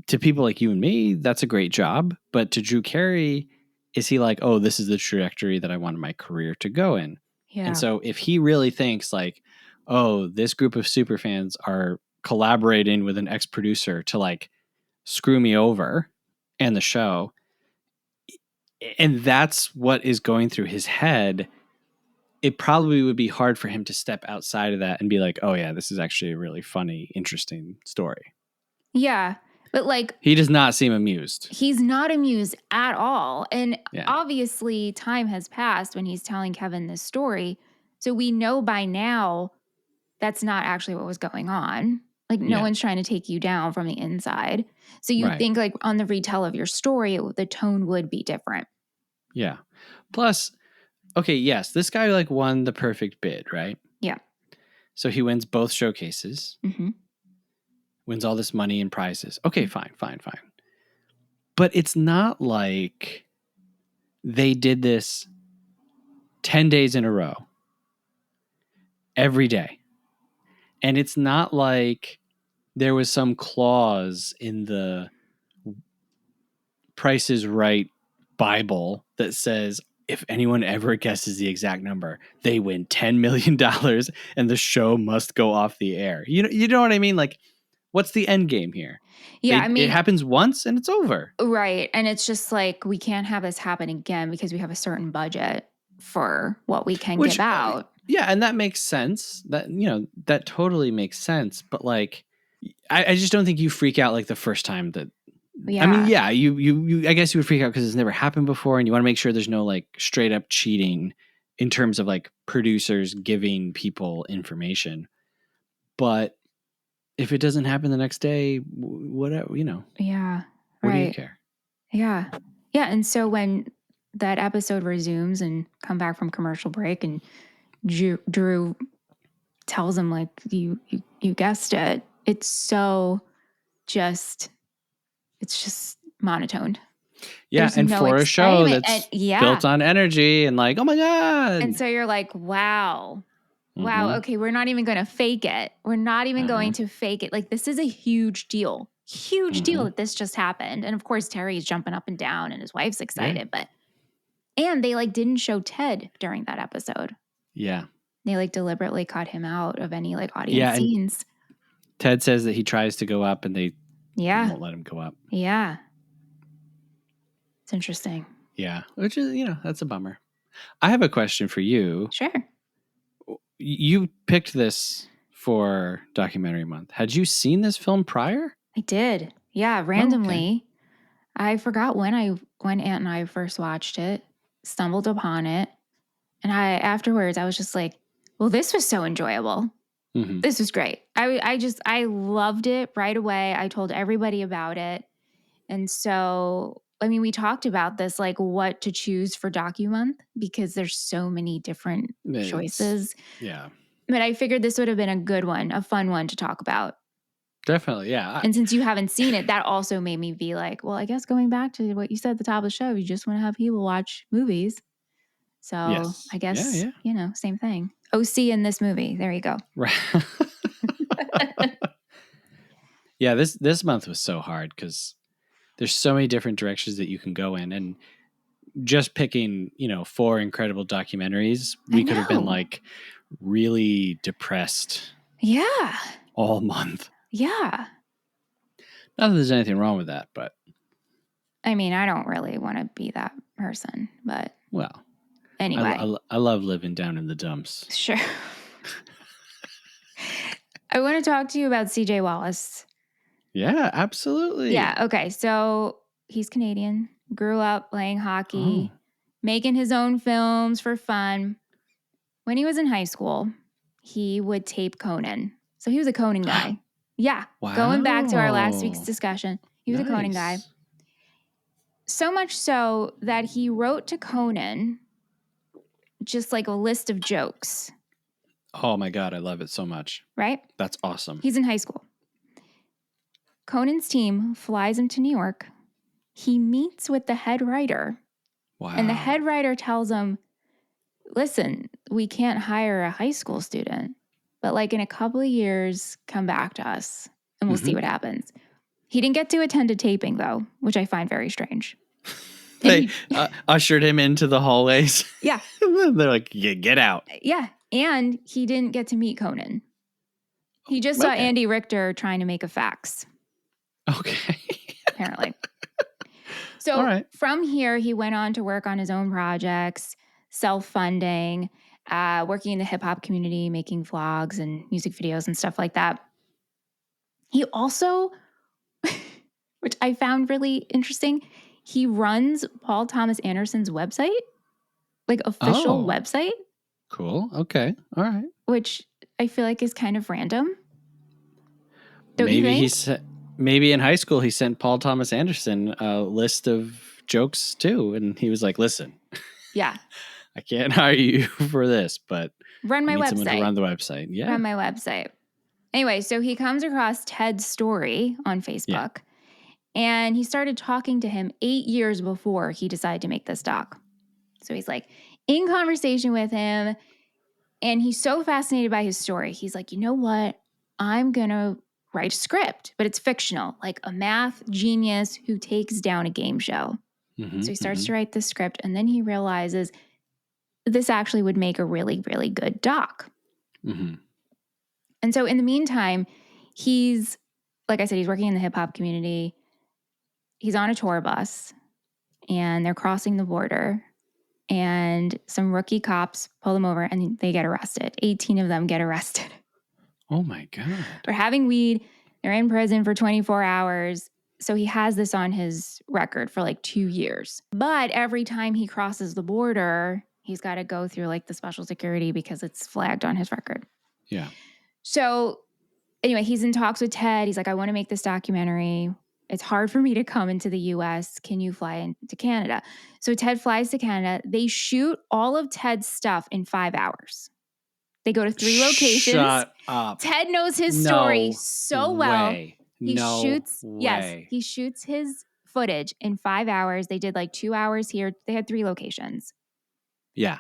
to people like you and me, that's a great job. But to Drew Carey, is he like, oh, this is the trajectory that I wanted my career to go in? Yeah. And so if he really thinks like, oh, this group of super fans are collaborating with an ex-producer to like screw me over and the show, and that's what is going through his head, it probably would be hard for him to step outside of that and be like, oh yeah, this is actually a really funny, interesting story. Yeah. But like, he does not seem amused. He's not amused at all. And obviously time has passed when he's telling Kevin this story. So we know by now that's not actually what was going on. Like no one's trying to take you down from the inside. So you think like on the retell of your story, the tone would be different. Yeah. Plus, okay, yes, this guy like won the perfect bid, right? Yeah. So he wins both showcases. Mm-hmm. Wins all this money and prizes. Okay, fine. But it's not like they did this 10 days in a row every day. And it's not like there was some clause in the Price is Right Bible that says if anyone ever guesses the exact number, they win $10 million and the show must go off the air. You know what I mean? Like, what's the end game here? Yeah, It happens once and it's over. Right. And it's just like, we can't have this happen again because we have a certain budget for what we can give out. Yeah, and that makes sense. That totally makes sense. But like, I just don't think you freak out like the first time that. Yeah. I mean, yeah, you I guess you would freak out because it's never happened before, and you want to make sure there's no like straight up cheating in terms of like producers giving people information. But if it doesn't happen the next day, whatever, Yeah. What do you care? Yeah. Yeah. And so when that episode resumes and come back from commercial break and Drew tells him like, you guessed it. It's just monotone. Yeah. There's and no for a show excitement. that's built on energy and like, oh my God. And so you're like, wow. Wow. Okay. We're not even going to fake it. We're not even going to fake it. Like, this is a huge deal. Huge deal that this just happened. And of course, Terry's jumping up and down and his wife's excited, and they like didn't show Ted during that episode. Yeah. They like deliberately cut him out of any like audience scenes. Ted says that he tries to go up and they won't let him go up. Yeah. It's interesting. Yeah. Which is, that's a bummer. I have a question for you. Sure. You picked this for documentary month. Had you seen this film prior? I did. Yeah. Randomly. I forgot when Aunt and I first watched it, stumbled upon it. And afterwards I was just like, well, this was so enjoyable. This was great. I loved it right away. I told everybody about it. And so, I mean, we talked about this, like what to choose for Docu Month, because there's so many different choices. Yeah. But I figured this would have been a good one, a fun one to talk about. Definitely, yeah. And since you haven't seen it, that also made me be like, well, I guess going back to what you said at the top of the show, you just want to have people watch movies. So I guess, same thing. OC in this movie. There you go. Right. Yeah, this month was so hard because there's so many different directions that you can go in. And just picking, 4 incredible documentaries, we could have been like really depressed. Yeah. All month. Yeah. Not that there's anything wrong with that, but. I mean, I don't really want to be that person, but. Well. Anyway. I love living down in the dumps. Sure. I want to talk to you about CJ Wallace. Yeah, absolutely. Yeah. Okay. So he's Canadian, grew up playing hockey, making his own films for fun. When he was in high school, he would tape Conan. So he was a Conan guy. Yeah. Wow. Going back to our last week's discussion, he was a Conan guy. So much so that he wrote to Conan just like a list of jokes. Oh my God, I love it so much. Right? That's awesome. He's in high school. Conan's team flies him to New York. He meets with the head writer. Wow. And the head writer tells him, listen, we can't hire a high school student, but like in a couple of years, come back to us and we'll see what happens. He didn't get to attend a taping though, which I find very strange. They ushered him into the hallways. Yeah. They're like, get out. Yeah. And he didn't get to meet Conan. He just saw Andy Richter trying to make a fax. Okay. Apparently. So from here, he went on to work on his own projects, self-funding, working in the hip-hop community, making vlogs and music videos and stuff like that. He also, which I found really interesting, he runs Paul Thomas Anderson's website, like official website. Cool. Okay. All right. Which I feel like is kind of random. Don't you think? Maybe in high school he sent Paul Thomas Anderson a list of jokes too, and he was like, "Listen, yeah, I can't hire you for this, but run my website. Someone to run the website. Yeah, run my website." Anyway, so he comes across Ted's story on Facebook, And he started talking to him 8 years before he decided to make this doc. So he's like in conversation with him, and he's so fascinated by his story. He's like, you know what? I'm going to write a script, but it's fictional, like a math genius who takes down a game show. So he starts to write the script, and then he realizes this actually would make a really, really good doc. And so in the meantime, he's, like I said, he's working in the hip hop community. He's on a tour bus, and they're crossing the border, and some rookie cops pull them over, and they get arrested. 18 of them get arrested. Oh my God. For having weed. They're in prison for 24 hours. So he has this on his record for like 2 years. But every time he crosses the border, he's got to go through like the special security because it's flagged on his record. Yeah. So anyway, he's in talks with Ted. He's like, I want to make this documentary. It's hard for me to come into the US. Can you fly into Canada? So Ted flies to Canada. They shoot all of Ted's stuff in 5 hours. They go to 3 locations. Shut up. Ted knows his story so well. Way. He shoots. Way. Yes, he shoots his footage in 5 hours. They did like 2 hours here. They had 3 locations. Yeah.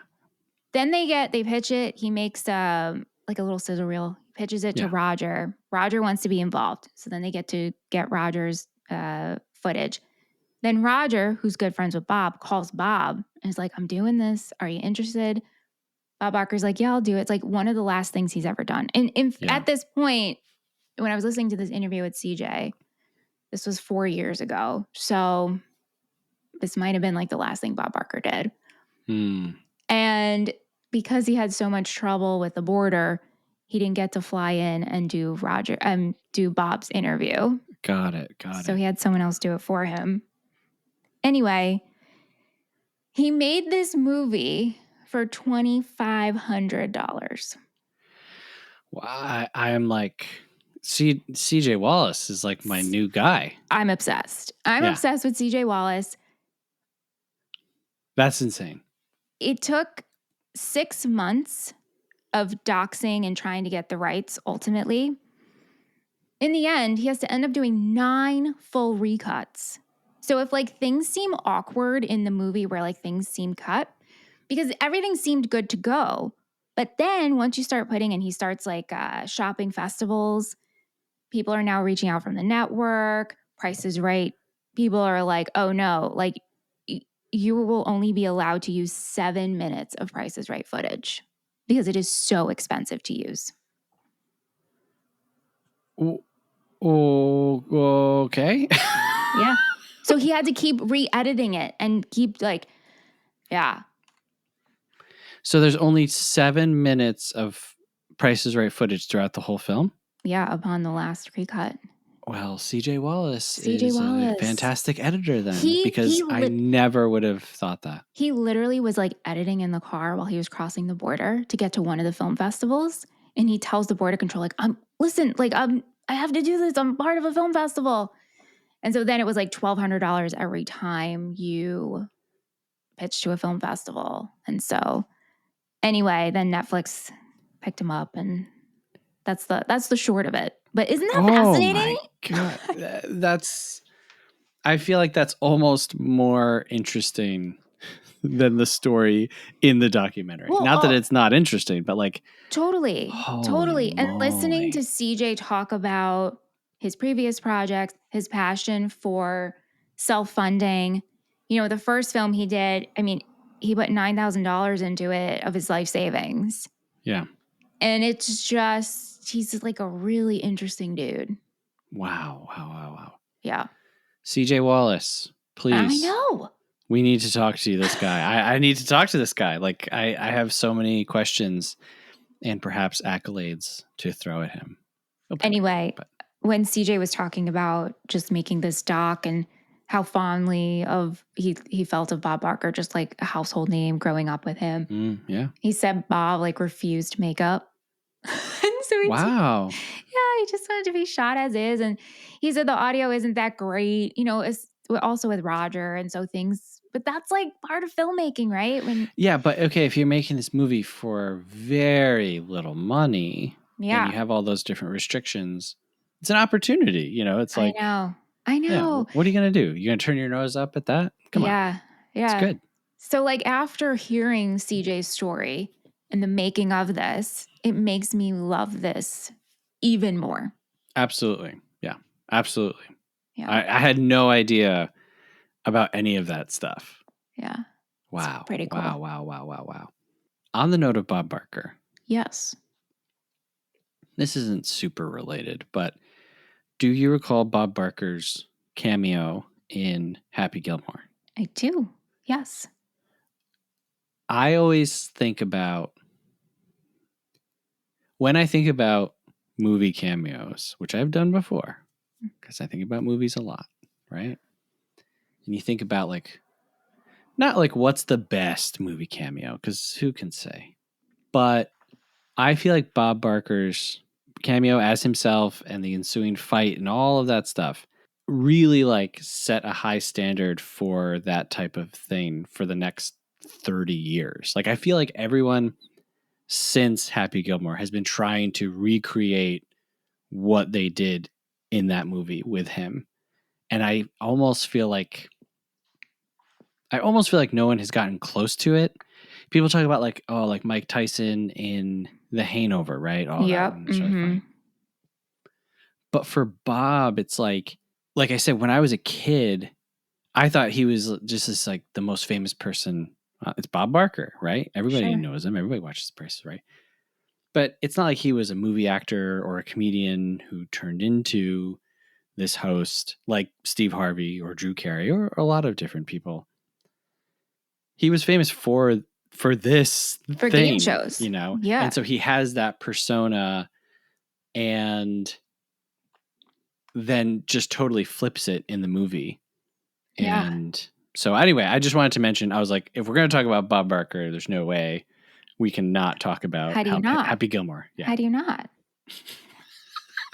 Then they pitch it. He makes like a little sizzle reel. He pitches it to Roger. Roger wants to be involved. So then they get Roger's footage. Then Roger, who's good friends with Bob, calls Bob and is like, I'm doing this. Are you interested? Bob Barker's like, yeah, I'll do it. It's like one of the last things he's ever done. And at this point, when I was listening to this interview with CJ, this was 4 years ago. So this might have been like the last thing Bob Barker did. And because he had so much trouble with the border, he didn't get to fly in and do Bob's interview. Got it. So he had someone else do it for him. Anyway, he made this movie for $2,500. Well, I am like, CJ Wallace is like my new guy. I'm obsessed. I'm obsessed with CJ Wallace. That's insane. It took 6 months of doxing and trying to get the rights ultimately. In the end, he has to end up doing 9 full recuts. So if like things seem awkward in the movie where like things seem cut, because everything seemed good to go. But then once you start putting in, he starts like shopping festivals. People are now reaching out from the network. Price is Right. People are like, oh no, like you will only be allowed to use 7 minutes of Price is Right footage because it is so expensive to use. Okay. Yeah. So he had to keep re-editing it and keep like, yeah. So there's only 7 minutes of Price is Right footage throughout the whole film? Yeah, upon the last recut. Well, CJ Wallace is a fantastic editor then, because I never would have thought that. He literally was like editing in the car while he was crossing the border to get to one of the film festivals. And he tells the border control, like, I have to do this. I'm part of a film festival. And so then it was like $1,200 every time you pitch to a film festival. And so anyway, then Netflix picked him up, and that's the short of it. But isn't that fascinating? Oh my God. I feel like that's almost more interesting than the story in the documentary. Well, not that it's not interesting, but like totally. Moly. And listening to CJ talk about his previous projects, his passion for self-funding. You know, the first film he did, I mean, he put $9,000 into it of his life savings. Yeah. And it's just, he's like a really interesting dude. Wow. Yeah. CJ Wallace, please. I know. We need to talk to you, this guy. I need to talk to this guy. Like, I have so many questions and perhaps accolades to throw at him. Anyway, when CJ was talking about just making this doc and how fondly he felt of Bob Barker, just like a household name growing up with him. Yeah. He said Bob like refused makeup. And so he just wanted to be shot as is. And he said the audio isn't that great, you know, it's also with Roger. And so but that's like part of filmmaking, right? But okay, if you're making this movie for very little money and you have all those different restrictions, it's an opportunity, you know, it's like, I know. I Yeah. know. What are you going to do? You going to turn your nose up at that? Come on. Yeah. It's good. So, like, after hearing CJ's story and the making of this, it makes me love this even more. Absolutely. Yeah. Absolutely. Yeah. I had no idea about any of that stuff. Yeah. Wow. It's pretty cool. Wow. On the note of Bob Barker. Yes. This isn't super related, but do you recall Bob Barker's cameo in Happy Gilmore? I do. Yes. I always think about, when I think about movie cameos, which I've done before, because I think about movies a lot, right? And you think about like, not like what's the best movie cameo, because who can say? But I feel like Bob Barker's cameo as himself and the ensuing fight and all of that stuff really like set a high standard for that type of thing for the next 30 years. Like I feel like everyone since Happy Gilmore has been trying to recreate what they did in that movie with him. And I almost feel like no one has gotten close to it. People talk about like, oh, like Mike Tyson in The Hangover, right? Oh, that one was really funny. But for Bob, it's like I said, when I was a kid, I thought he was just this like the most famous person. It's Bob Barker, right? Everybody knows him. Everybody watches The Price is Right. But it's not like he was a movie actor or a comedian who turned into this host like Steve Harvey or Drew Carey or a lot of different people. He was famous for this for thing, game shows, you know? Yeah. And so he has that persona and then just totally flips it in the movie. Yeah. And so anyway, I just wanted to mention, I was like, if we're going to talk about Bob Barker, there's no way we cannot talk about Happy Gilmore. Yeah. How do you not?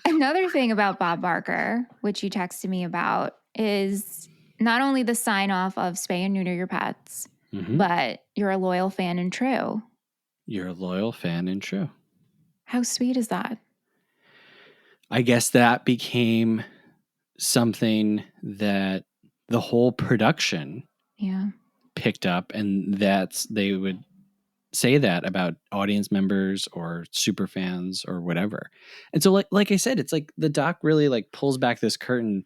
Another thing about Bob Barker, which you texted me about, is not only the sign off of spay and neuter your pets, but you're a loyal fan and true. You're a loyal fan and true. How sweet is that? I guess that became something that the whole production picked up, and they would say that about audience members or super fans or whatever. And so like I said, it's like the doc really like pulls back this curtain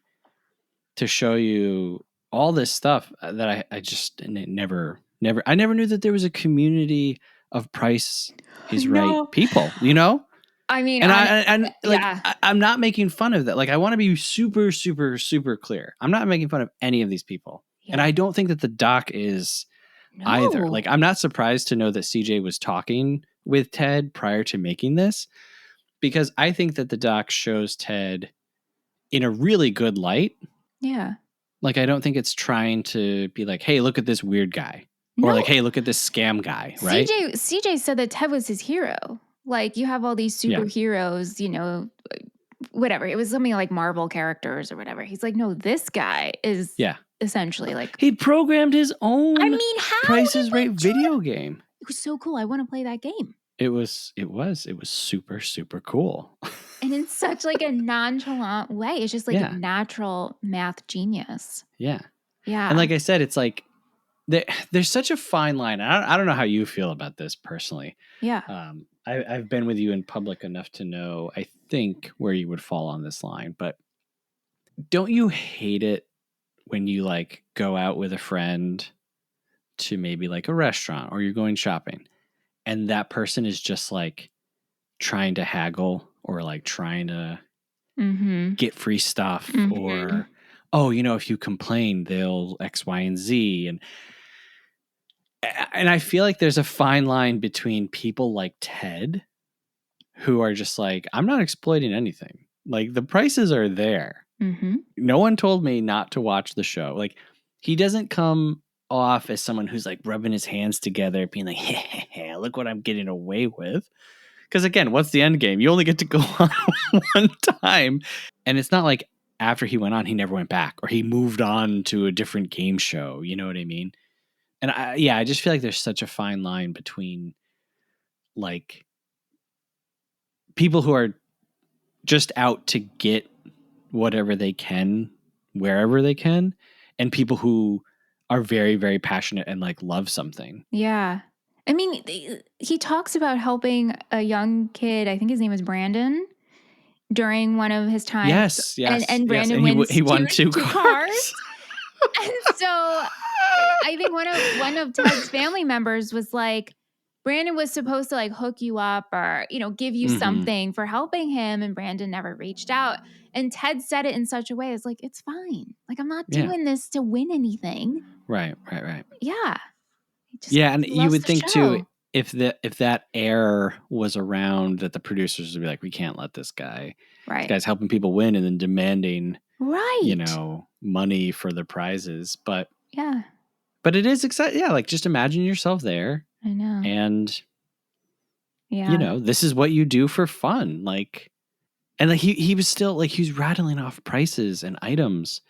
to show you all this stuff that I just never knew that there was a community of Price is Right people, you know? I mean, I'm not making fun of that. Like, I want to be super, super, super clear. I'm not making fun of any of these people. Yeah. And I don't think that the doc is either. Like, I'm not surprised to know that CJ was talking with Ted prior to making this, because I think that the doc shows Ted in a really good light. Yeah. Like, I don't think it's trying to be like, hey, look at this weird guy. No. Or like, hey, look at this scam guy, right? CJ said that Ted was his hero. Like, you have all these superheroes, you know, whatever. It was something like Marvel characters or whatever. He's like, no, this guy is essentially like... He programmed his own how Price is Right video game. It was so cool. I want to play that game. It was super, super cool. And in such like a nonchalant way. It's just like a natural math genius. Yeah. Yeah. And like I said, it's like, there's such a fine line. I don't know how you feel about this personally. Yeah. I've been with you in public enough to know, I think, where you would fall on this line. But don't you hate it when you like go out with a friend to maybe like a restaurant or you're going shopping and that person is just like trying to haggle or like trying to get free stuff or, oh, you know, if you complain, they'll X, Y, and Z. And I feel like there's a fine line between people like Ted who are just like, I'm not exploiting anything. Like, the prices are there. No one told me not to watch the show. Like, he doesn't come off as someone who's like rubbing his hands together, being like, hey, look what I'm getting away with. Because again, what's the end game? You only get to go on one time. And it's not like after he went on, he never went back or he moved on to a different game show. You know what I mean? And I just feel like there's such a fine line between like people who are just out to get whatever they can wherever they can, and people who are very, very passionate and like love something. Yeah. I mean, he talks about helping a young kid, I think his name is Brandon, during one of his times. Yes, yes, And yes. Brandon And wins he won two two cars. cars. And so I think one of Ted's family members was like, Brandon was supposed to like hook you up or, give you something for helping him. And Brandon never reached out. And Ted said it in such a way, it's like, it's fine. Like, I'm not doing this to win anything. Right. Yeah. Yeah, and you loves would the think too, show. if that air was around, that the producers would be like, we can't let this guy. Right. This guy's helping people win and then demanding, right. Money for the prizes. But yeah. But it is exciting. Yeah, like just imagine yourself there. I know. And yeah. This is what you do for fun. Like, and like he was still like, he was rattling off prices and items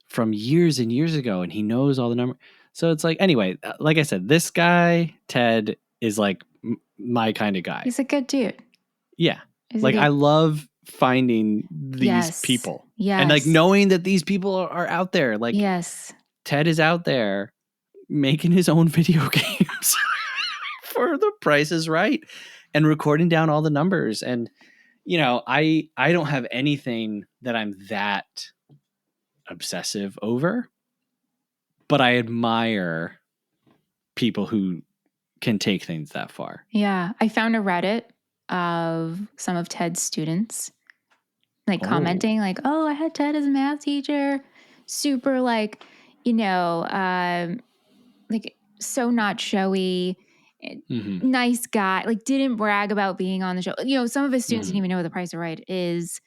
from years and years ago, and he knows all the numbers. So it's like, anyway, like I said, this guy, Ted, is like my kind of guy. He's a good dude. Yeah. Like, I love finding these people. Yes. And like knowing that these people are out there. Like, yes. Ted is out there making his own video games for The Price is Right and recording down all the numbers. And, I don't have anything that I'm that obsessive over, but I admire people who can take things that far. Yeah. I found a Reddit of some of Ted's students like commenting like, oh, I had Ted as a math teacher. Super like, like so not showy, nice guy, like didn't brag about being on the show. Some of his students didn't even know what The Price is Right is.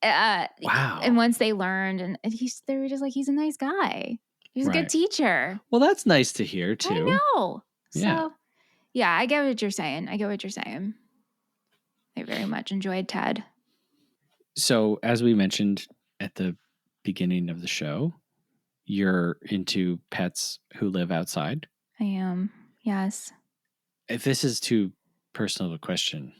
Wow. And once they learned, and they were just like, he's a nice guy. He's a good teacher. Well, that's nice to hear too. I know. Yeah. So, yeah, I get what you're saying. I very much enjoyed Ted. So, as we mentioned at the beginning of the show, you're into pets who live outside. I am. Yes. If this is too personal a question,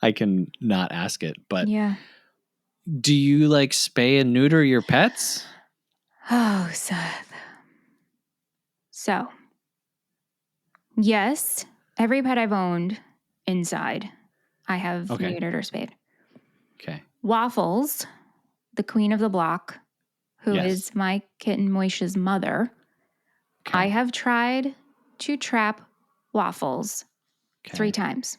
I can not ask it, but yeah. Do you like spay and neuter your pets? Oh, Seth. So, yes, every pet I've owned inside, I have neutered or spayed. Okay. Waffles, the queen of the block, who is my kitten Moisha's mother. Okay. I have tried to trap Waffles 3 times,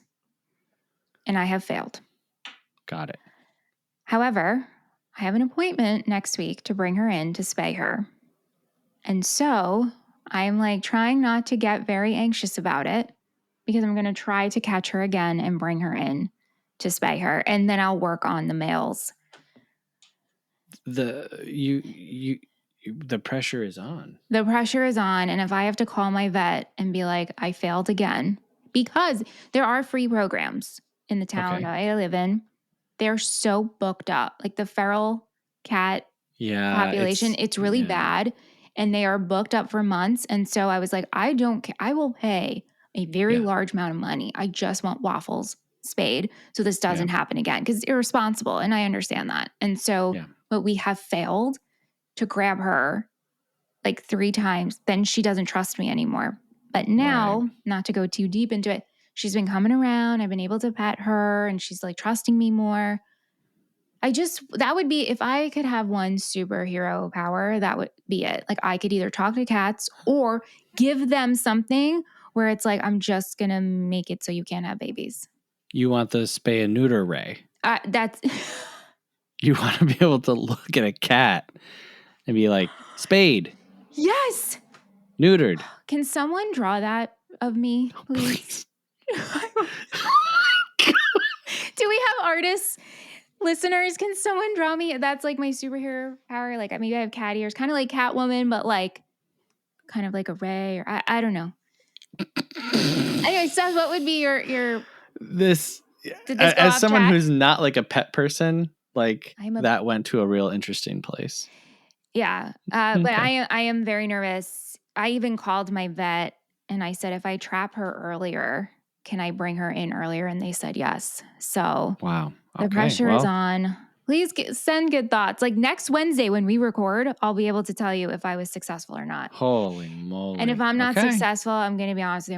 and I have failed. Got it. However, I have an appointment next week to bring her in to spay her. And so I'm like trying not to get very anxious about it because I'm going to try to catch her again and bring her in to spay her. And then I'll work on the males. The pressure is on. The pressure is on. And if I have to call my vet and be like, I failed again, because there are free programs in the town that I live in. They're so booked up. Like the feral cat population, it's really bad. And they are booked up for months. And so I was like, I don't care. I will pay a very large amount of money. I just want Waffles spayed so this doesn't happen again, because it's irresponsible. And I understand that. And so, but we have failed to grab her like 3 times. Then she doesn't trust me anymore. But now, not to go too deep into it, she's been coming around. I've been able to pet her and she's like trusting me more. That would be, if I could have one superhero power, that would be it. Like I could either talk to cats or give them something where it's like, I'm just going to make it so you can't have babies. You want the spay and neuter ray. That's. You want to be able to look at a cat and be like, spayed. Yes. Neutered. Can someone draw that of me, please? Do we have artists, listeners? Can someone draw me? That's like my superhero power. Like maybe I have cat ears, kind of like Catwoman, but like kind of like a ray, or I don't know. Anyway, Seth, what would be your this? As someone track? Who's not like a pet person, like that went to a real interesting place. Yeah, but I am very nervous. I even called my vet and I said, if I trap her earlier, can I bring her in earlier? And they said yes. So wow, the pressure is on. Please send good thoughts. Like next Wednesday when we record, I'll be able to tell you if I was successful or not. Holy moly. And if I'm not Okay. successful, I'm going to be honest with you,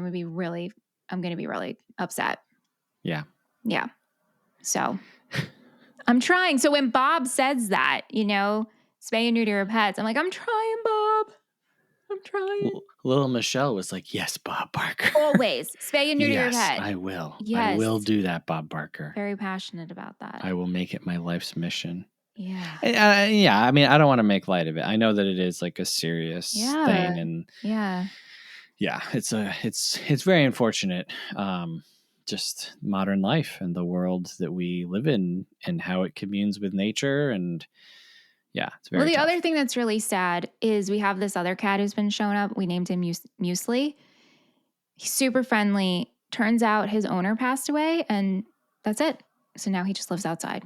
I'm going to be really upset. Yeah. Yeah. So I'm trying. So when Bob says that, spay and neuter your pets, I'm like, I'm trying, Bob. I'm trying. Little Michelle was like, yes, Bob Barker. Always. Spay and neuter your pet. I will. Yes. I will do that, Bob Barker. Very passionate about that. I will make it my life's mission. Yeah. Yeah. I mean, I don't want to make light of it. I know that it is like a serious thing. And yeah, it's very unfortunate. Just modern life and the world that we live in and how it communes with nature. And yeah, it's very tough. Other thing that's really sad is we have this other cat who's been showing up. We named him Muesli. He's super friendly. Turns out his owner passed away and that's it. So now he just lives outside.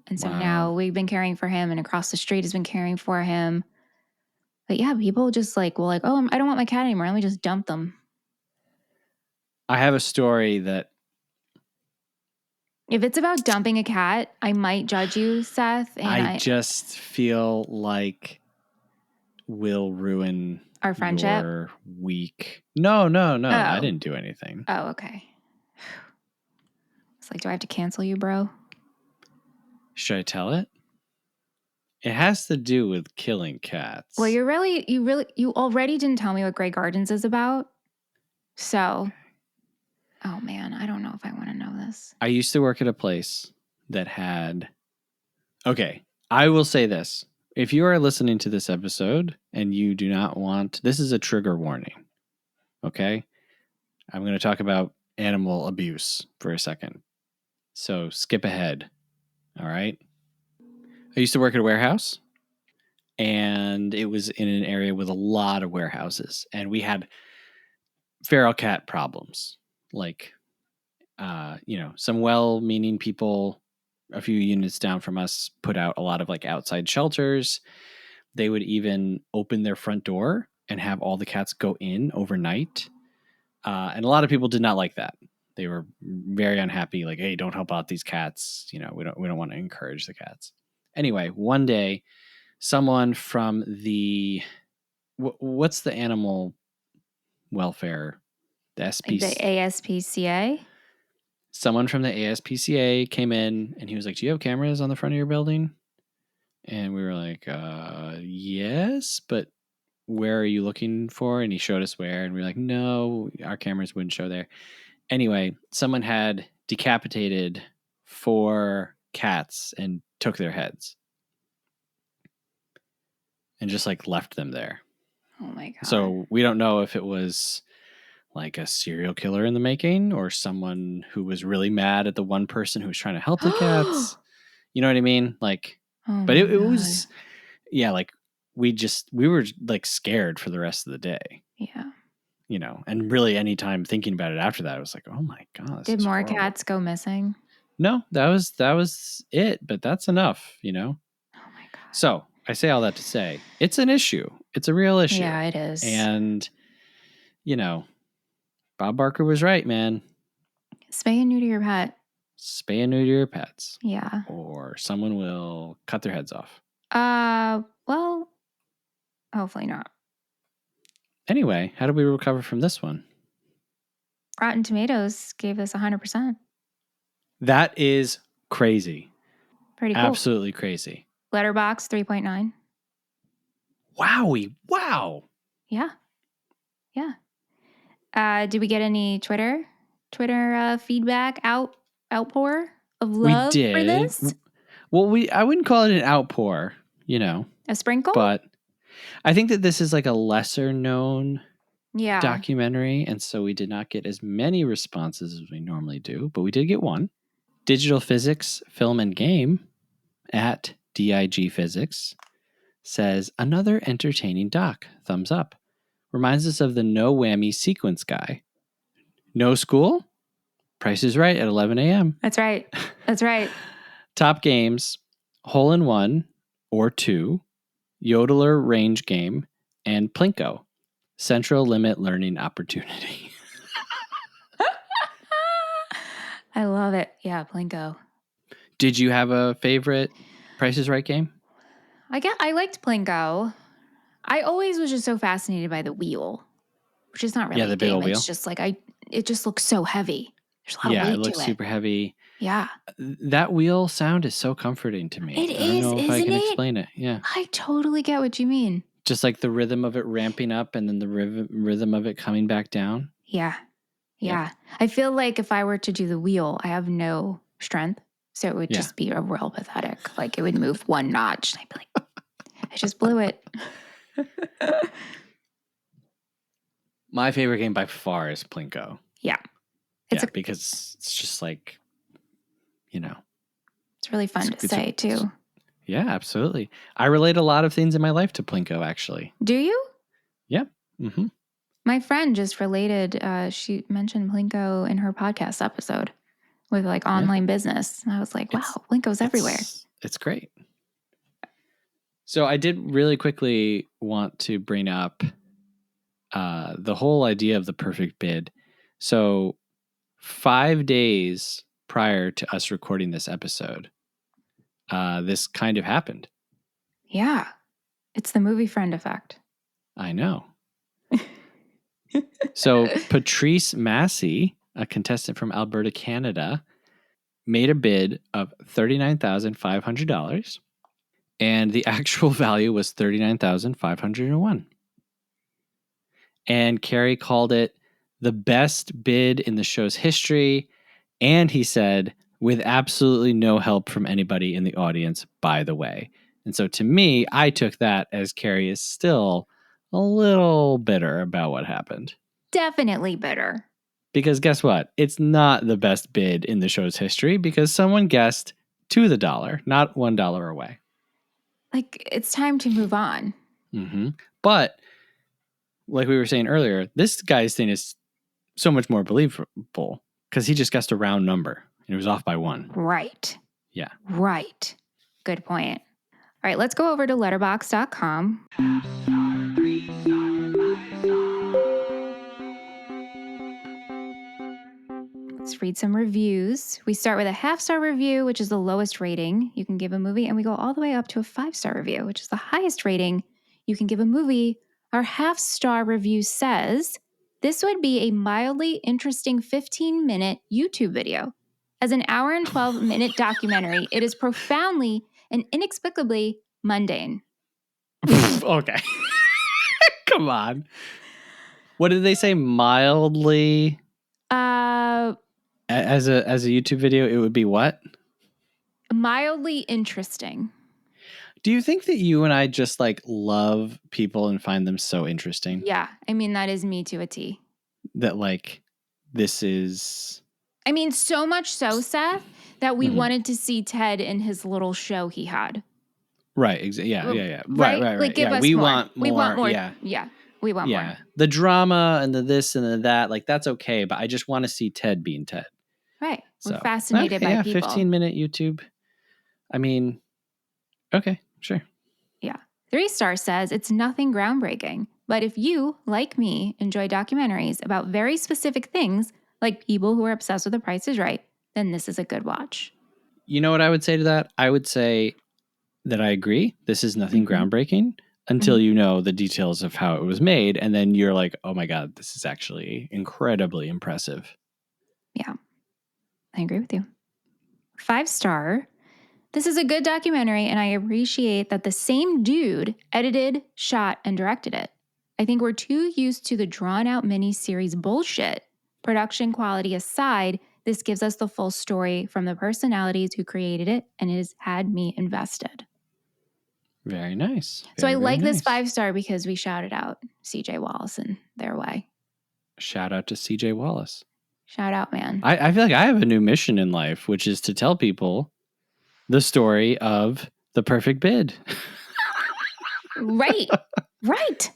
And so now we've been caring for him and across the street has been caring for him. But yeah, people just I don't want my cat anymore. Let me just dump them. I have a story that if it's about dumping a cat, I might judge you, Seth. And I just feel like we'll ruin our friendship. Your week. No. Oh. I didn't do anything. Oh, okay. It's like, do I have to cancel you, bro? Should I tell it? It has to do with killing cats. Well, you already didn't tell me what Grey Gardens is about. So, oh man, I don't know if I want to know this. I used to work at a place that had... Okay, I will say this. If you are listening to this episode and you do not want... This is a trigger warning. Okay? I'm going to talk about animal abuse for a second. So skip ahead. All right? I used to work at a warehouse, and it was in an area with a lot of warehouses, and we had feral cat problems. Like, some well-meaning people a few units down from us put out a lot of like outside shelters. They would even open their front door and have all the cats go in overnight. And a lot of people did not like that. They were very unhappy. Like, hey, don't help out these cats. We don't want to encourage the cats. Anyway, one day, someone from the what's the animal welfare? The ASPCA. Someone from the ASPCA came in and he was like, "Do you have cameras on the front of your building?" And we were like, "Yes, but where are you looking for?" And he showed us where, and we were like, "No, our cameras wouldn't show there." Anyway, someone had decapitated 4 cats and took their heads and just like left them there. Oh my God. So we don't know if it was like a serial killer in the making or someone who was really mad at the one person who was trying to help the cats. You know what I mean? Like, but it was, yeah, like we were like scared for the rest of the day. Yeah. And really anytime thinking about it after that, I was like, oh my God. Did more cats go missing? No, that was it, but that's enough, Oh my God. So I say all that to say it's an issue. It's a real issue. Yeah, it is. And, Bob Barker was right, man. Spay and neuter your pet. Spay and neuter your pets. Yeah. Or someone will cut their heads off. Well, hopefully not. Anyway, how do we recover from this one? Rotten Tomatoes gave us 100%. That is crazy. Pretty cool. Absolutely crazy. Letterboxd 3.9. Wowie. Wow. Yeah. Yeah. Did we get any Twitter feedback outpour of love we did. for this? Well, I wouldn't call it an outpour, A sprinkle? But I think that this is like a lesser known yeah. documentary, and so we did not get as many responses as we normally do, but we did get one. Digital Physics Film and Game at DIG Physics says, another entertaining doc, thumbs up. Reminds us of the No Whammy Sequence Guy. No school? Price is Right at 11 a.m. That's right. Top games, Hole in One or 2, Yodeler Range Game, and Plinko, Central Limit Learning Opportunity. I love it. Yeah, Plinko. Did you have a favorite? Price is Right game? I liked Plinko. I always was just so fascinated by the wheel, which is not really the a big game. old wheel. It's just like it just looks so heavy. There's a lot of weight it to looks it. super heavy. Yeah. That wheel sound is so comforting to me. It I don't is, know if I isn't can it? explain it. Yeah. I totally get what you mean. Just like the rhythm of it ramping up and then the rhythm of it coming back down. Yeah. Yeah. Yep. I feel like if I were to do the wheel, I have no strength. So it would just be a real pathetic. Like it would move one notch. And I'd be like, I just blew it. My favorite game by far is Plinko. Yeah. Because it's just like, it's really fun to say too. Yeah, absolutely. I relate a lot of things in my life to Plinko, actually. Do you? Yep. Mm-hmm. My friend just related, she mentioned Plinko in her podcast episode with like online business. And I was like, wow, Plinko's everywhere. It's great. So I did really quickly want to bring up the whole idea of the perfect bid. So 5 days prior to us recording this episode, this kind of happened. Yeah. It's the movie friend effect. I know. So Patrice Massey, a contestant from Alberta, Canada, made a bid of $39,500. And the actual value was $39,501. And Carrie called it the best bid in the show's history. And he said, with absolutely no help from anybody in the audience, by the way. And so to me, I took that as Carrie is still a little bitter about what happened. Definitely bitter. Because guess what? It's not the best bid in the show's history because someone guessed to the dollar, not $1 away. Like, it's time to move on. Mm-hmm. But like we were saying earlier, this guy's thing is so much more believable because he just guessed a round number and it was off by 1. Right. Yeah. Right. Good point. All right, let's go over to letterboxd.com. Let's read some reviews. We start with a 5-star review, which is the lowest rating you can give a movie, and we go all the way up to a 5-star review, which is the highest rating you can give a movie. Our 5-star review says, this would be a mildly interesting 15-minute YouTube video. As an hour and 12-minute documentary, it is profoundly and inexplicably mundane. Okay. Come on. What did they say? Mildly? As a YouTube video, it would be what? Mildly interesting. Do you think that you and I just like love people and find them so interesting? Yeah. I mean, that is me to a T. That like, this is... I mean, so much so, Seth, that we wanted to see Ted in his little show he had. Right. Yeah. Right. Like, give us we more. Want more. We want more. Yeah. We want more. The drama and the this and the that, like that's okay, but I just want to see Ted being Ted. Right. So, we're fascinated by people. 15-minute YouTube. I mean, okay, sure. Yeah. 3-star says it's nothing groundbreaking, but if you, like me, enjoy documentaries about very specific things, like people who are obsessed with The Price is Right, then this is a good watch. You know what I would say to that? I would say that I agree. This is nothing groundbreaking until you know the details of how it was made. And then you're like, oh my God, this is actually incredibly impressive. Yeah, I agree with you. 5-star. This is a good documentary, and I appreciate that the same dude edited, shot, and directed it. I think we're too used to the drawn-out miniseries bullshit. Production quality aside, this gives us the full story from the personalities who created it, and it has had me invested. Very nice. So I like this 5-star because we shouted out CJ Wallace in their way. Shout out to CJ Wallace. Shout out, man. I feel like I have a new mission in life, which is to tell people the story of the perfect bid. Right. Right.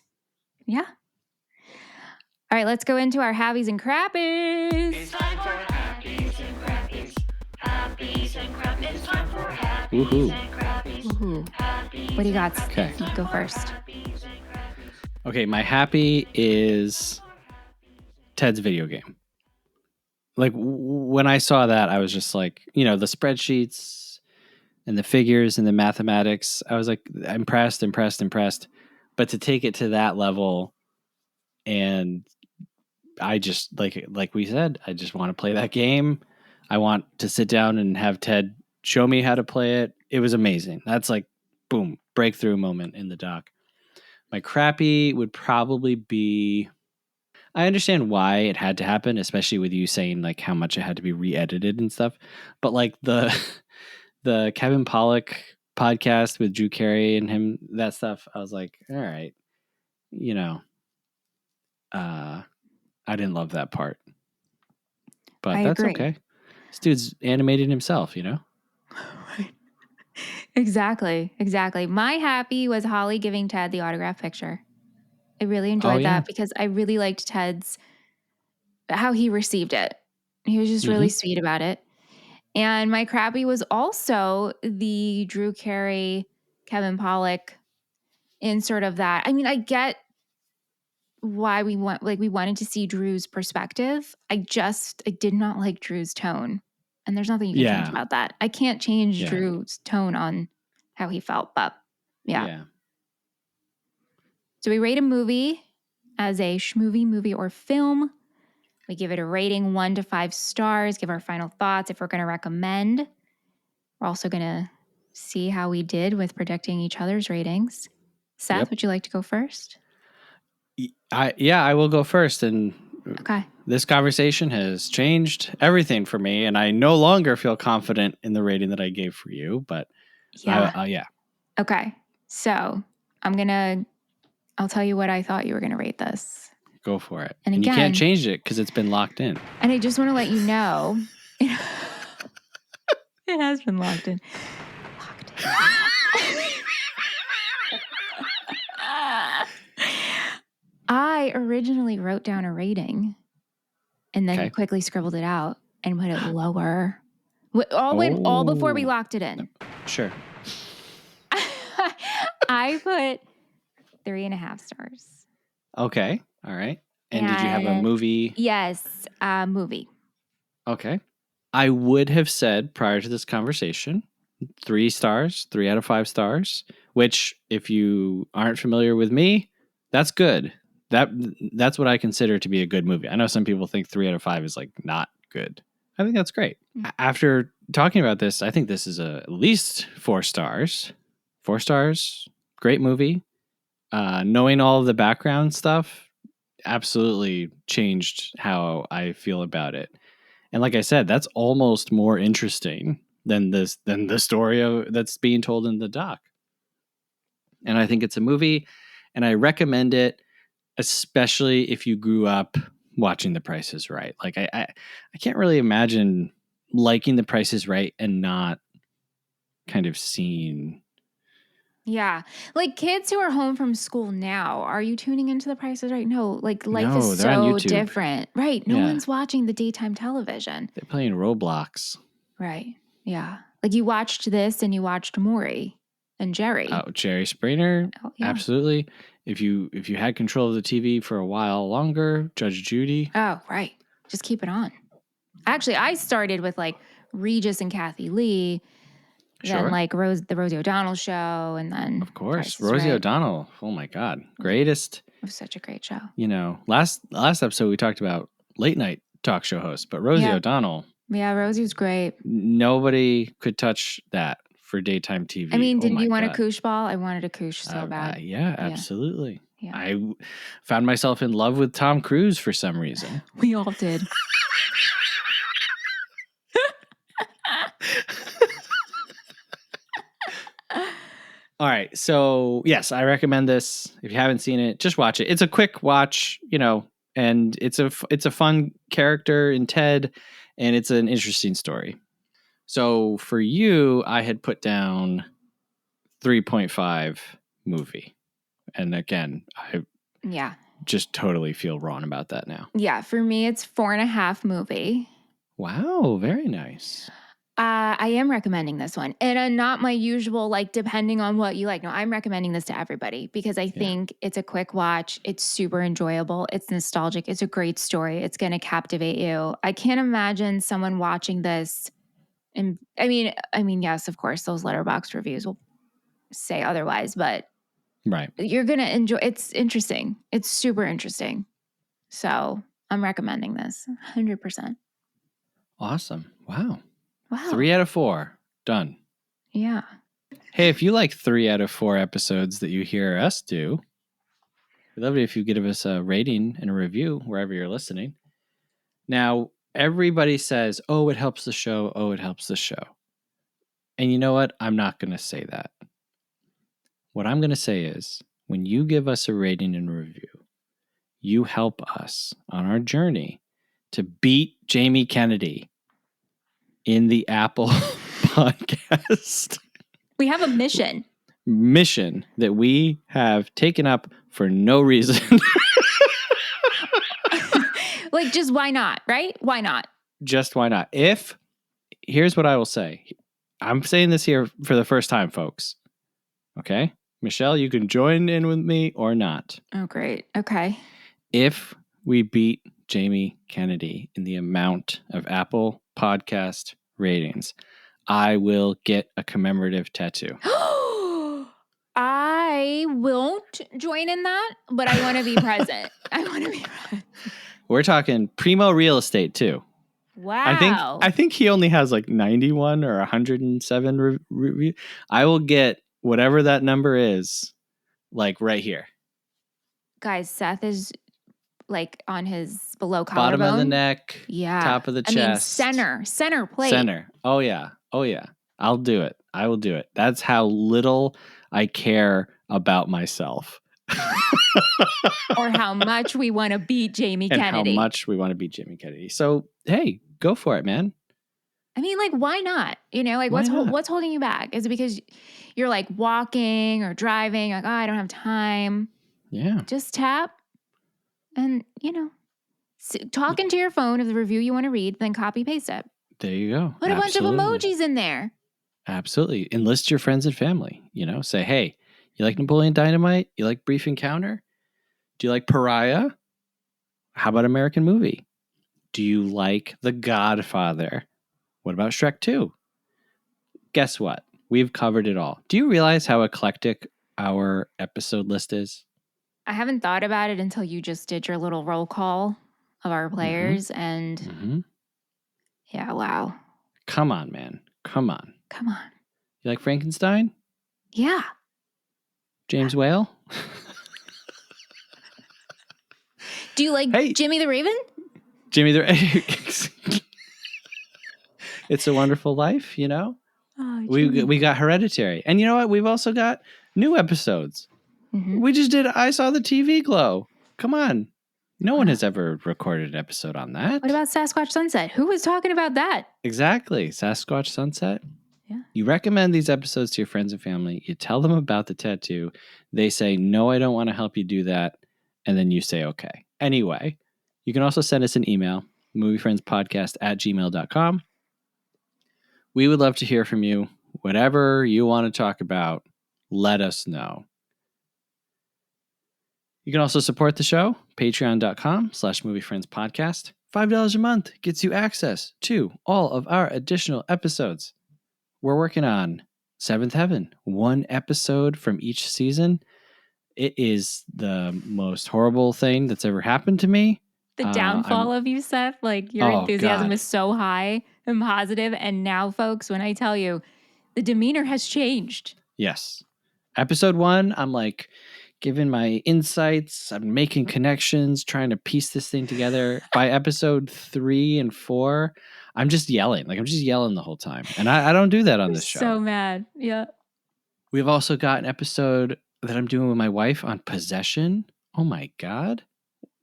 Yeah. All right, let's go into our Habbies and Crappies. It's time for Habbies and Crappies. Habbies and Crappies. It's time for Habbies Woohoo. and Crappies. Woohoo. What do you got? Okay. You go first. Okay, my happy is Ted's video game. Like when I saw that, I was just like, the spreadsheets, and the figures and the mathematics. I was like impressed. But to take it to that level, and I just like we said, I just want to play that game. I want to sit down and have Ted show me how to play it. It was amazing. That's like, boom, breakthrough moment in the doc. My crappy would probably be, I understand why it had to happen, especially with you saying like how much it had to be re-edited and stuff. But like the the Kevin Pollak podcast with Drew Carey and him, that stuff, I was like, all right, you know, I didn't love that part. But I that's agree. okay. This dude's animated himself, you know? Right. Exactly. My happy was Holly giving Ted the autograph picture. I really enjoyed yeah. that because I really liked how he received it. He was just really sweet about it. And my crappy was also the Drew Carey, Kevin Pollak in sort of that. I mean, I get why we wanted to see Drew's perspective. I did not like Drew's tone. And there's nothing you can change about that. I can't change Drew's tone on how he felt, but yeah. So we rate a movie as a schmovie movie or film. We give it a rating 1 to 5 stars, give our final thoughts if we're going to recommend. We're also going to see how we did with predicting each other's ratings. Seth, would you like to go first? I will go first. And okay, this conversation has changed everything for me, and I no longer feel confident in the rating that I gave for you. But yeah. Okay, so I'll tell you what I thought you were going to rate this. Go for it. And again, you can't change it because it's been locked in. And I just want to let you know, it has been locked in. I originally wrote down a rating and then quickly scribbled it out and put it lower. All before we locked it in. Sure. I put 3.5 stars. Okay. All right. And did you have a movie? Yes, a movie. Okay. I would have said prior to this conversation, 3 stars, 3 out of 5 stars, which if you aren't familiar with me, that's good. That's what I consider to be a good movie. I know some people think 3 out of 5 is like not good. I think that's great. Mm-hmm. After talking about this, I think this is at least 4 stars. 4 stars. Great movie. Knowing all of the background stuff absolutely changed how I feel about it. And like I said, that's almost more interesting than the story that's being told in the doc. And I think it's a movie, and I recommend it, especially if you grew up watching The Price is Right. Like I can't really imagine liking The Price is Right and not kind of seeing. Yeah. Like kids who are home from school now, are you tuning into The Price is Right? No, like life is so different. Right. No one's watching the daytime television. They're playing Roblox. Right. Yeah. Like you watched this and you watched Maury and Jerry. Oh, Jerry Springer. Oh, yeah. Absolutely. If you had control of the TV for a while longer, Judge Judy. Oh, right. Just keep it on. Actually, I started with like Regis and Kathy Lee. Then like the Rosie O'Donnell show, and then of course Rosie O'Donnell. Oh my God, greatest! It was such a great show. You know, last episode we talked about late night talk show hosts, but Rosie O'Donnell. Yeah, Rosie was great. Nobody could touch that for daytime TV. I mean, did you want a koosh ball? I wanted a koosh so bad. Yeah, absolutely. Yeah. I found myself in love with Tom Cruise for some reason. We all did. All right. So, yes, I recommend this. If you haven't seen it, just watch it. It's a quick watch, you know, and it's a fun character in Ted, and it's an interesting story. So, for you, I had put down 3.5 movie. And again, I just totally feel wrong about that now. Yeah, for me, it's 4.5 movie. Wow, very nice. I am recommending this one, and not my usual, like, depending on what you like. No, I'm recommending this to everybody because I think it's a quick watch. It's super enjoyable. It's nostalgic. It's a great story. It's going to captivate you. I can't imagine someone watching this And I mean, yes, of course, those letterbox reviews will say otherwise, but Right. you're going to enjoy. It's interesting. It's super interesting. So I'm recommending this 100%. Awesome. Wow. Wow. 3 out of 4. Done. Yeah. Hey, if you like 3 out of 4 episodes that you hear us do, we'd love it if you give us a rating and a review wherever you're listening. Now, everybody says, oh, it helps the show. Oh, it helps the show. And you know what? I'm not going to say that. What I'm going to say is when you give us a rating and review, you help us on our journey to beat Jamie Kennedy in the Apple podcast We have a mission. mission that we have taken up for no reason. Like, just why not, right? Why not? Just why not? Here's what I will say. I'm saying this here for the first time, folks. Okay? Michelle, you can join in with me or not. Oh, great. Okay. If we beat Jamie Kennedy in the amount of Apple podcast ratings, I will get a commemorative tattoo. I won't join in that, but I want to be present. I want to be present. We're talking primo real estate too. Wow. I think he only has like 91 or 107 review. I will get whatever that number is, like right here. Guys, Seth is like on his below collarbone. Bottom of the neck, Yeah. top of the chest. I mean, center plate. Center. Oh yeah. I'll do it. I will do it. That's how little I care about myself. Or how much we want to beat Jamie and Kennedy. how much we want to beat Jamie Kennedy. So, hey, go for it, man. I mean, like, why not? You know, like, Why not? what's holding you back? Is it because you're like walking or driving? Like, oh, I don't have time. Yeah. Just tap and, you know, talk into your phone of the review you want to read, then copy paste it. There you go. Put a bunch of emojis in there. Absolutely. Enlist your friends and family. You know, say, hey, you like Napoleon Dynamite? You like Brief Encounter? Do you like Pariah? How about American Movie? Do you like The Godfather? What about Shrek 2? Guess what? We've covered it all. Do you realize how eclectic our episode list is? I haven't thought about it until you just did your little roll call of our players. And yeah, wow. Come on, man. Come on. Come on. You like Frankenstein? Yeah. James Whale? Do you like Jimmy the Raven? Jimmy the It's a Wonderful Life, you know? Oh, we got Hereditary. And you know what? We've also got new episodes. We just did I Saw the TV Glow. Come on. No one has ever recorded an episode on that. What about Sasquatch Sunset? Who was talking about that? Exactly. Sasquatch Sunset. Yeah. You recommend these episodes to your friends and family. You tell them about the tattoo. They say, no, I don't want to help you do that. And then you say, okay. Anyway, you can also send us an email, moviefriendspodcast@gmail.com. We would love to hear from you. Whatever you want to talk about, let us know. You can also support the show, patreon.com/moviefriendspodcast. $5 a month gets you access to all of our additional episodes. We're working on Seventh Heaven, one episode from each season. It is the most horrible thing that's ever happened to me. The downfall of you, Seth. Like, your enthusiasm is so high and positive. And now, folks, when I tell you, the demeanor has changed. Yes. Episode 1, I'm like giving my insights. I'm making connections, trying to piece this thing together. By episode 3 and 4, I'm just yelling. Like, I'm just yelling the whole time. And I don't do that on this show. So mad. Yeah. We've also got an episode that I'm doing with my wife on possession. Oh my God.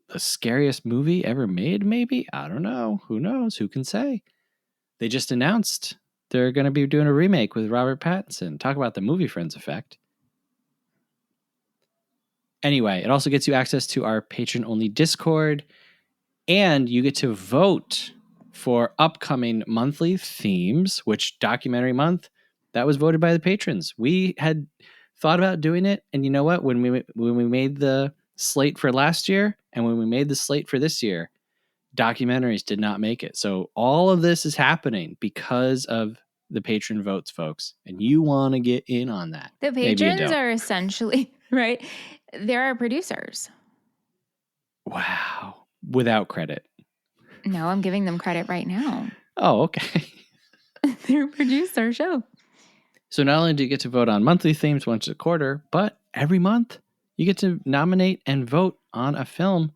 The scariest movie ever made, maybe? I don't know. Who knows? Who can say? They just announced they're going to be doing a remake with Robert Pattinson. Talk about the movie Friends effect. Anyway, it also gets you access to our patron-only Discord, and you get to vote for upcoming monthly themes, which documentary month, that was voted by the patrons. We had thought about doing it, and you know what? When we made the slate for last year and when we made the slate for this year, documentaries did not make it. So all of this is happening because of the patron votes, folks. And you want to get in on that. The Maybe you patrons don't. are essentially, right? They're our producers. Wow. Without credit. No, I'm giving them credit right now. Oh, okay. They produce our show. So not only do you get to vote on monthly themes once a quarter, but every month you get to nominate and vote on a film,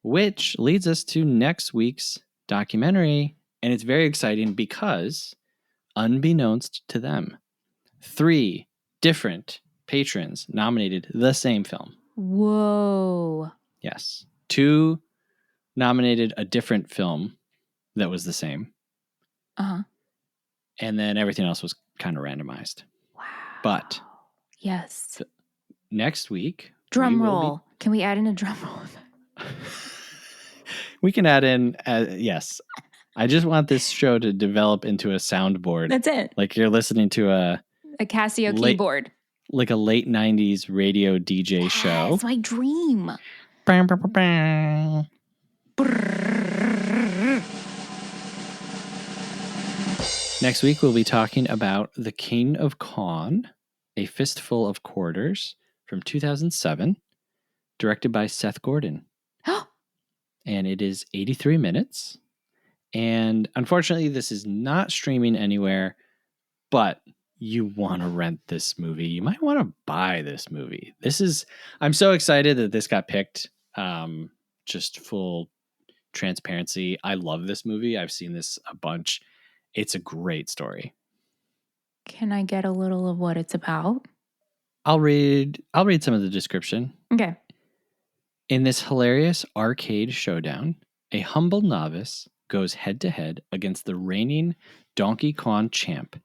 which leads us to next week's documentary. And it's very exciting because, unbeknownst to them, 3 different patrons nominated the same film. Whoa. Yes. 2 nominated a different film that was the same. Uh-huh. And then everything else was kind of randomized. Wow. But yes. next week, Drum roll. Can we add in a drum roll? We can add in, yes. I just want this show to develop into a soundboard. That's it. Like you're listening to a Casio keyboard. Like a late 90s radio DJ show. That's my dream. Next week, we'll be talking about The King of Con, A Fistful of Quarters from 2007, directed by Seth Gordon. And it is 83 minutes. And unfortunately, this is not streaming anywhere, but you want to rent this movie. You might want to buy this movie. I'm so excited that this got picked. Just full transparency. I love this movie. I've seen this a bunch. It's a great story. Can I get a little of what it's about? I'll read some of the description. Okay. In this hilarious arcade showdown, a humble novice goes head to head against the reigning Donkey Kong champ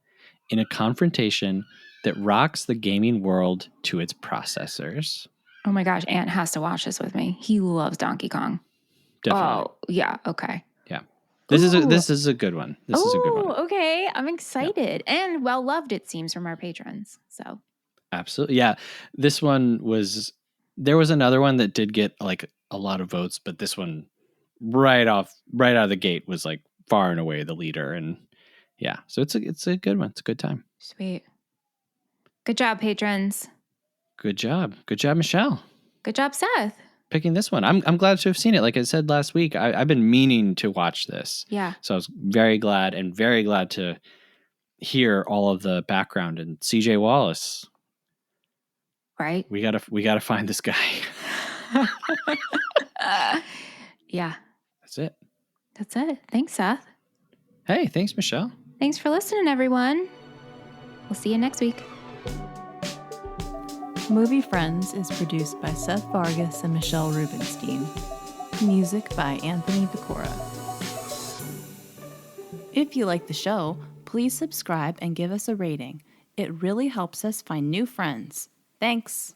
in a confrontation that rocks the gaming world to its processors. Oh my gosh, Ant has to watch this with me. He loves Donkey Kong. Definitely. Oh, yeah, okay. Yeah. This is a good one. This is a good one. Okay. I'm excited. Yeah. And well loved, it seems, from our patrons. So absolutely. Yeah. This one there was another one that did get like a lot of votes, but this one right out of the gate was like far and away the leader. And yeah, so it's a good one. It's a good time. Sweet. Good job, patrons. Good job. Good job, Michelle. Good job, Seth. Picking this one. I'm glad to have seen it. Like I said last week, I've been meaning to watch this. Yeah. So I was very glad to hear all of the background. And CJ Wallace. Right. We gotta find this guy. Yeah. That's it. Thanks, Seth. Hey, thanks, Michelle. Thanks for listening, everyone. We'll see you next week. Movie Friends is produced by Seth Vargas and Michelle Rubenstein. Music by Anthony Vicora. If you like the show, please subscribe and give us a rating. It really helps us find new friends. Thanks.